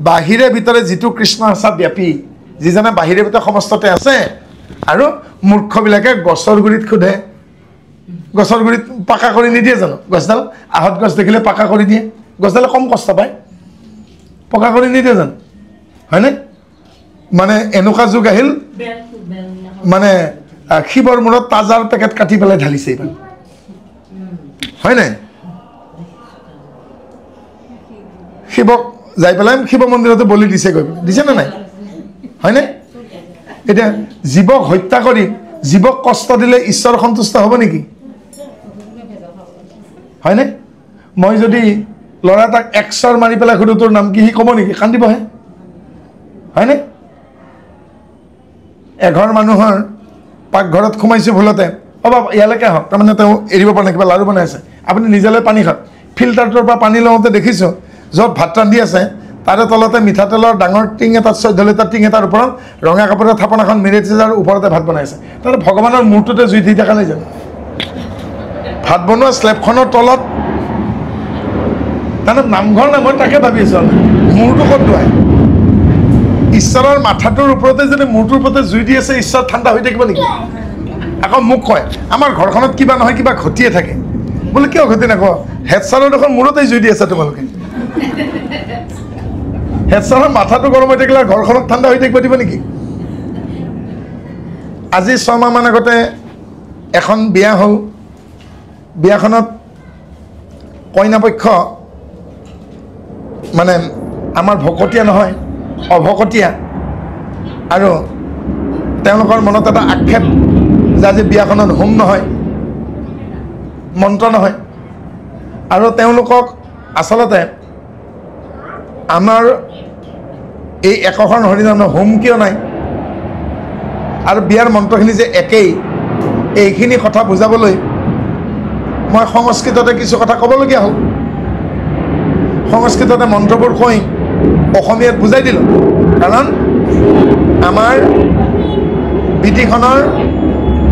বাহিৰে ভিতৰে যিটো কৃষ্ণ আছা ব্যাপী যিজনে বাহিৰে ভিতৰে সমস্ততে আছে আৰু মূৰ্খবিলাকে গছৰ গুৰিত সোধে গছৰ গুৰিত পাকা কৰি নিদিয়ে জানো গছডাল আহত গছ দেখিলে পাকা কৰি দিয়ে গছডালে কম কষ্ট পায় পকা কৰি নিদিয়ে জানো হয়নে মানে এনেকুৱা যুগ আহিল মানে শিৱৰ মূৰত তাজাৰ পেকেট কাটি পেলাই ঢালিছে এইবাৰ হয় নাই শিৱক যাই পেলাই শিৱ মন্দিৰতে বলি দিছে গৈ দিছে নে নাই হয়নে এতিয়া জীৱক হত্যা কৰি জীৱক কষ্ট দিলে ঈশ্বৰ সন্তুষ্ট হ'ব নেকি হয়নে মই যদি ল'ৰা এটাক এক্সৰ মাৰি পেলাই সুধো তোৰ নাম কি সি ক'ব নেকি কান্দিবহে হয়নে এঘৰ মানুহৰ পাকঘৰত সোমাইছোঁ ভুলতে বাবা ইয়ালৈকে আহক তাৰমানে তেওঁ এৰিব পৰা নাই কিবা লাড়ু বনাই আছে আপুনি নিজলৈ পানী খাওক ফিল্টাৰটোৰ পৰা পানী লওঁতে দেখিছোঁ য'ত ভাত ৰান্ধি আছে তাৰে তলতে মিঠাতেলৰ ডাঙৰ টিং এটা 14 লিটাৰ টিং এটাৰ ওপৰত ৰঙা কাপোৰৰ থাপন এখন মেৰিয়াইছে যাৰ ওপৰতে ভাত বনাইছে তাতে ভগৱানৰ মূৰটোতে জুই দি থকা নাই জানো ভাত বনোৱা স্লেবখনৰ তলত তাৰমানে নামঘৰ নাই মই তাকে ভাবি আছোঁ মূৰটো ক'ত ধোৱাই ঈশ্বৰৰ মাথাটোৰ ওপৰতে যদি মূৰটোৰ ওপৰতে জুই দি আছে ঈশ্বৰ ঠাণ্ডা হৈ থাকিব নেকি আকৌ মোক কয় আমাৰ ঘৰখনত কিবা নহয় কিবা ঘটিয়ে থাকে বোলে কিয় ঘটি নাকোৱা হেড ছাৰৰ দেখোন মূৰতে জুই দি আছে তোমালোকে হেড ছাৰৰ মাথাটো গৰম হৈ থাকিলে ঘৰখনত ঠাণ্ডা হৈ থাকিব দিব নেকি আজি 6 মাহমান আগতে এখন বিয়া হ'ল বিয়াখনত কইনা পক্ষ মানে আমাৰ ভকতীয়া নহয় অভকতীয়া আৰু তেওঁলোকৰ মনত এটা আক্ষেপ যে আজি বিয়াখনত হোম নহয় মন্ত্ৰ নহয় আৰু তেওঁলোকক আচলতে আমাৰ এই একখন হৰিনামৰ হোম কিয় নাই আৰু বিয়াৰ মন্ত্ৰখিনি যে একেই এইখিনি কথা বুজাবলৈ মই সংস্কৃততে কিছু কথা ক'বলগীয়া হ'ল সংস্কৃততে মন্ত্ৰবোৰ কৈ অসমীয়াত বুজাই দিলোঁ কাৰণ আমাৰ বিধিখনৰ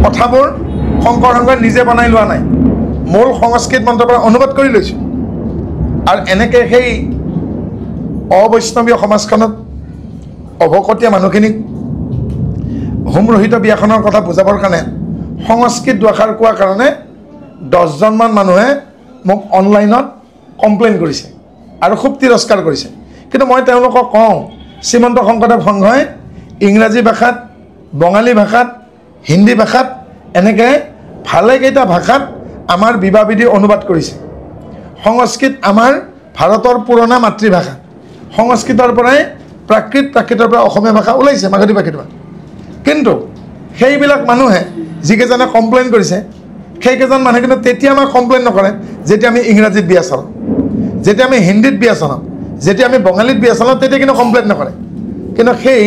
কথাবোৰ শংকৰ সংঘই নিজে বনাই লোৱা নাই মূল সংস্কৃত মন্ত্ৰৰ পৰা অনুবাদ কৰি লৈছোঁ আৰু এনেকৈ সেই অবৈষ্ণৱীয় সমাজখনত অভকতীয়া মানুহখিনিক হোমৰহিত বিয়াখনৰ কথা বুজাবৰ কাৰণে সংস্কৃত দুআষাৰ কোৱাৰ কাৰণে 10জনমান মানুহে মোক অনলাইনত কমপ্লেইন কৰিছে আৰু খুব তিৰস্কাৰ কৰিছে কিন্তু মই তেওঁলোকক কওঁ শ্ৰীমন্ত শংকৰদেৱ সংঘই ইংৰাজী ভাষাত বঙালী ভাষাত হিন্দী ভাষাত এনেকৈ ভালেকেইটা ভাষাত আমাৰ বিবাহ বিধি অনুবাদ কৰিছে সংস্কৃত আমাৰ ভাৰতৰ পুৰণা মাতৃভাষা সংস্কৃতৰ পৰাই প্ৰাকৃতৰ পৰা অসমীয়া ভাষা ওলাইছে মাগধী প্ৰাকৃত কিন্তু সেইবিলাক মানুহে যিকেইজনে কমপ্লেইন কৰিছে সেইকেইজন মানুহে কিন্তু তেতিয়া আমাক কমপ্লেইন নকৰে যেতিয়া আমি ইংৰাজীত বিয়া চলাওঁ যেতিয়া আমি হিন্দীত বিয়া চলাওঁ যেতিয়া আমি বঙালীত বিয়া চলাওঁ তেতিয়া কিন্তু কমপ্লেইন নকৰে কিন্তু সেই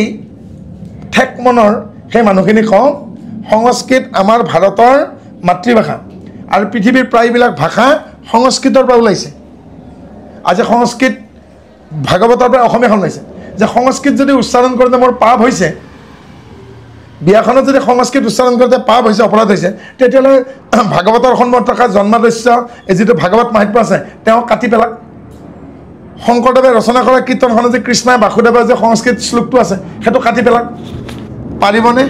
ঠেক মনৰ সেই মানুহখিনি কওঁ সংস্কৃত আমাৰ ভাৰতৰ মাতৃভাষা আৰু পৃথিৱীৰ প্ৰায়বিলাক ভাষা সংস্কৃতৰ পৰা ওলাইছে আজি সংস্কৃত ভাগৱতৰ পৰা অসমীয়াখন ওলাইছে যে সংস্কৃত যদি উচ্চাৰণ কৰোঁতে মোৰ পাপ হৈছে বিয়াখনত যদি সংস্কৃত উচ্চাৰণ কৰোঁতে পাপ হৈছে অপৰাধ হৈছে তেতিয়াহ'লে ভাগৱতৰ সন্মুখত থকা জন্মাদস্য এই যিটো ভাগৱত মাহাত্ম্য আছে তেওঁ কাটি পেলাক শংকৰদেৱে ৰচনা কৰা কীৰ্তনখনত যে কৃষ্ণই বাসুদেৱৰ যে সংস্কৃত শ্লোকটো আছে সেইটো কাটি পেলাক পাৰিবনে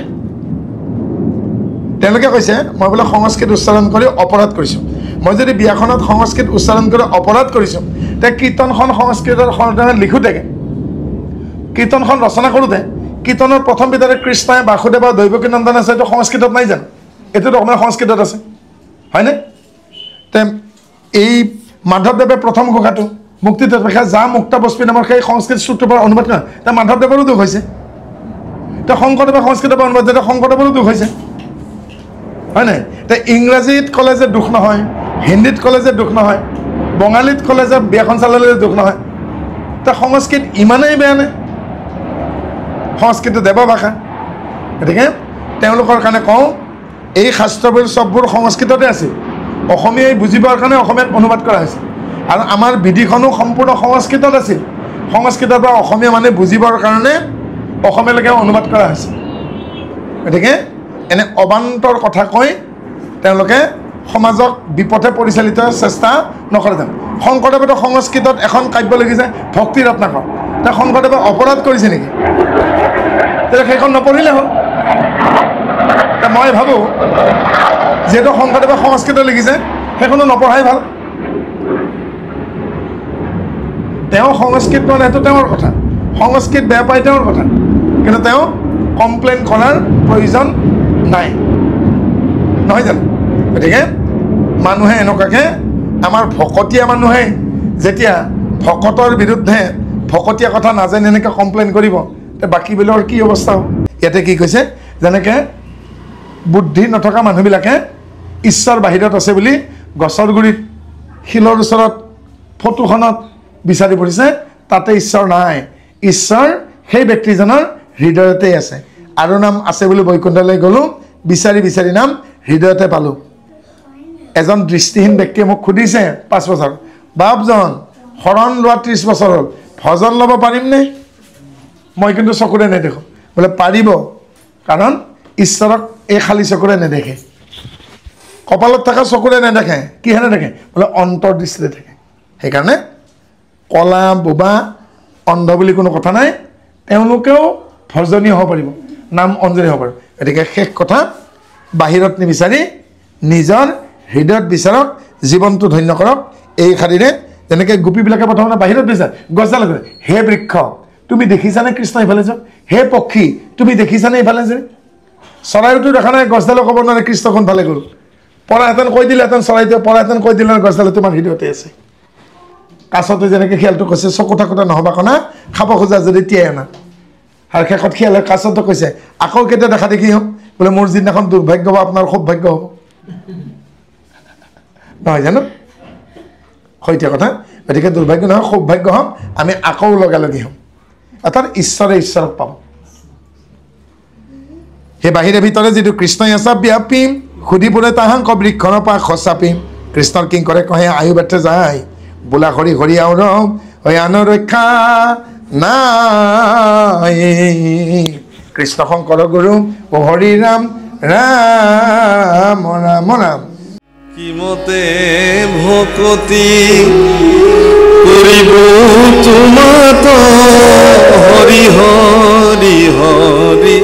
তেওঁলোকে কৈছে মই বোলে সংস্কৃত উচ্চাৰণ কৰি অপৰাধ কৰিছোঁ মই যদি বিয়াখনত সংস্কৃত উচ্চাৰণ কৰি অপৰাধ কৰিছোঁ তে কীৰ্তনখন সংস্কৃতৰ লিখোঁতেগে কীৰ্তনখন ৰচনা কৰোঁতে কীৰ্তনৰ প্ৰথম বিধাতে কৃষ্ণই বাসুদেৱ দৈৱকী নন্দন আছে এইটো সংস্কৃতত নাই জানো এইটোতো অসমীয়া সংস্কৃতত আছে হয়নে তে এই মাধৱদেৱে প্ৰথম ঘোষাটো মুক্তিতত্ত্বখা যা মুক্তাবস্পী নামৰ সেই সংস্কৃত শ্লোকটোৰ পৰা অনুবাদ কৰা তে মাধৱদেৱৰো দুখ হৈছে তে শংকৰদেৱে সংস্কৃতৰ পৰা অনুবাদ যেতিয়া শংকৰদেৱৰো দুখ হৈছে হয় নাই তে ইংৰাজীত ক'লে যে দুখ নহয় হিন্দীত ক'লে যে দুখ নহয় বঙালীত ক'লে যে বিয়াখন চালালে যে দুখ নহয় তে সংস্কৃত ইমানেই বেয়া নে সংস্কৃত দেৱভাষা গতিকে তেওঁলোকৰ কাৰণে কওঁ এই শাস্ত্ৰবোৰ চববোৰ সংস্কৃততে আছিল অসমীয়াই বুজিবৰ কাৰণে অসমীয়াত অনুবাদ কৰা হৈছে আৰু আমাৰ বিধিখনো সম্পূৰ্ণ সংস্কৃতত আছিল সংস্কৃতৰ পৰা অসমীয়া মানুহে বুজিবৰ কাৰণে অসমীয়ালৈকে অনুবাদ কৰা হৈছে গতিকে এনে অবান্তৰ কথা কৈ তেওঁলোকে সমাজক বিপথে পৰিচালিত চেষ্টা নকৰে যেন শংকৰদেৱেতো সংস্কৃতত এখন কাব্য লিখিছে ভক্তি ৰত্নাকৰ তে শংকৰদেৱে অপৰাধ কৰিছে নেকি তেতিয়া সেইখন নপঢ়িলে হ'ল মই ভাবোঁ যিহেতু শংকৰদেৱে সংস্কৃত লিখিছে সেইখনো নপঢ়াই ভাল তেওঁ সংস্কৃত মানে সেইটো তেওঁৰ কথা সংস্কৃত বেয়া পায় তেওঁৰ কথা কিন্তু তেওঁ কমপ্লেইন কৰাৰ প্ৰয়োজন নাই নহয় জানো? গতিকে মানুহে এনেকুৱাকৈ আমাৰ ভকতীয়া মানুহে যেতিয়া ভকতৰ বিৰুদ্ধে ভকতীয়া কথা নাজানি এনেকৈ কমপ্লেইন কৰিব, বাকীবিলাকৰ কি অৱস্থা হ'ব? ইয়াতে কি কৈছে, যেনেকৈ বুদ্ধি নথকা মানুহবিলাকে ঈশ্বৰ বাহিৰত আছে বুলি গছৰ গুৰিত শিলৰ ওচৰত ফটোখনত বিচাৰি ফুৰিছে, তাতে ঈশ্বৰ নাই। ঈশ্বৰ সেই ব্যক্তিজনৰ হৃদয়তেই আছে। আৰু নাম আছে বুলি বৈকুণ্ঠলৈ গ'লোঁ, বিচাৰি বিচাৰি নাম হৃদয়তে পালোঁ। এজন দৃষ্টিহীন ব্যক্তিয়ে মোক সুধিছে 5 বছৰ, বাপজন শৰণ লোৱা 30 বছৰ হ'ল, ভজন ল'ব পাৰিমনে? মই কিন্তু চকুৰে নেদেখোঁ। বোলে পাৰিব, কাৰণ ঈশ্বৰক এই খালী চকুৰে নেদেখে, কপালত থকা চকুৰে নেদেখে, কিহেৰে দেখে? বোলে অন্তৰ্দৃষ্টিৰে দেখে। সেইকাৰণে কলা বোবা অন্ধ বুলি কোনো কথা নাই, তেওঁলোকেও ভজনীয় হ'ব পাৰিব, নাম অঞ্জনী হ'ব পাৰিব। গতিকে শেষ কথা, বাহিৰত নিবিচাৰি নিজৰ হৃদয়ত বিচাৰক, জীৱনটো ধন্য কৰক। এই শাৰীৰে যেনেকৈ গোপীবিলাকে প্ৰথমতে বাহিৰত বিচাৰে, গছডাল কৰে, হে বৃক্ষ তুমি দেখিছানে কৃষ্ণ ইফালে যাওক, হে পক্ষী তুমি দেখিছানে ইফালে যে, চৰাইটো দেখা নাই, গছডালো ক'ব নোৱাৰে কৃষ্ণ কোনফালে গ'ল। পৰাহেঁতেন কৈ দিলেহেঁতেন, চৰাইটোৱে পৰাহেঁতেন কৈ দিলে গছডালে তোমাৰ হৃদয়তে আছে। কাছতে যেনেকৈ শিয়ালটো কৈছে, চকু থাকোঁতে নহ'বা কণা, খাব খোজা যদি তিয়াই আনা। আৰু শেষত শিয়ালে কাছতো কৈছে, আকৌ কেতিয়া দেখা দেখি হ'ম? বোলে মোৰ যিদিনাখন দুৰ্ভাগ্য হ'ব আপোনাৰ সৌভাগ্য হ'ব, নহয় জানো? সৈতে কথা। গতিকে দুৰ্ভাগ্য নহয়, সৌভাগ্য হ'ম, আমি আকৌ লগালগি হ'ম, অৰ্থাৎ ঈশ্বৰে ঈশ্বৰক পাম। সেই বাহিৰে ভিতৰে যিটো কৃষ্ণই আছা ব্যাপী, সুধি পুৰে তাহাংক বৃক্ষণৰ পৰা খচাপি, কৃষ্ণৰ কিং কৰে কহে আয়ু বেঠে যায়, বোলা হৰি হৰি আউৰ হৈ আনৰ ৰক্ষা নাই। কৃষ্ণ শংকৰ গুৰু ও হৰি ৰাম ৰাম ৰাম ৰাম। কিমতে ভকতি কৰিব তোমাত হৰি হৰি হৰি।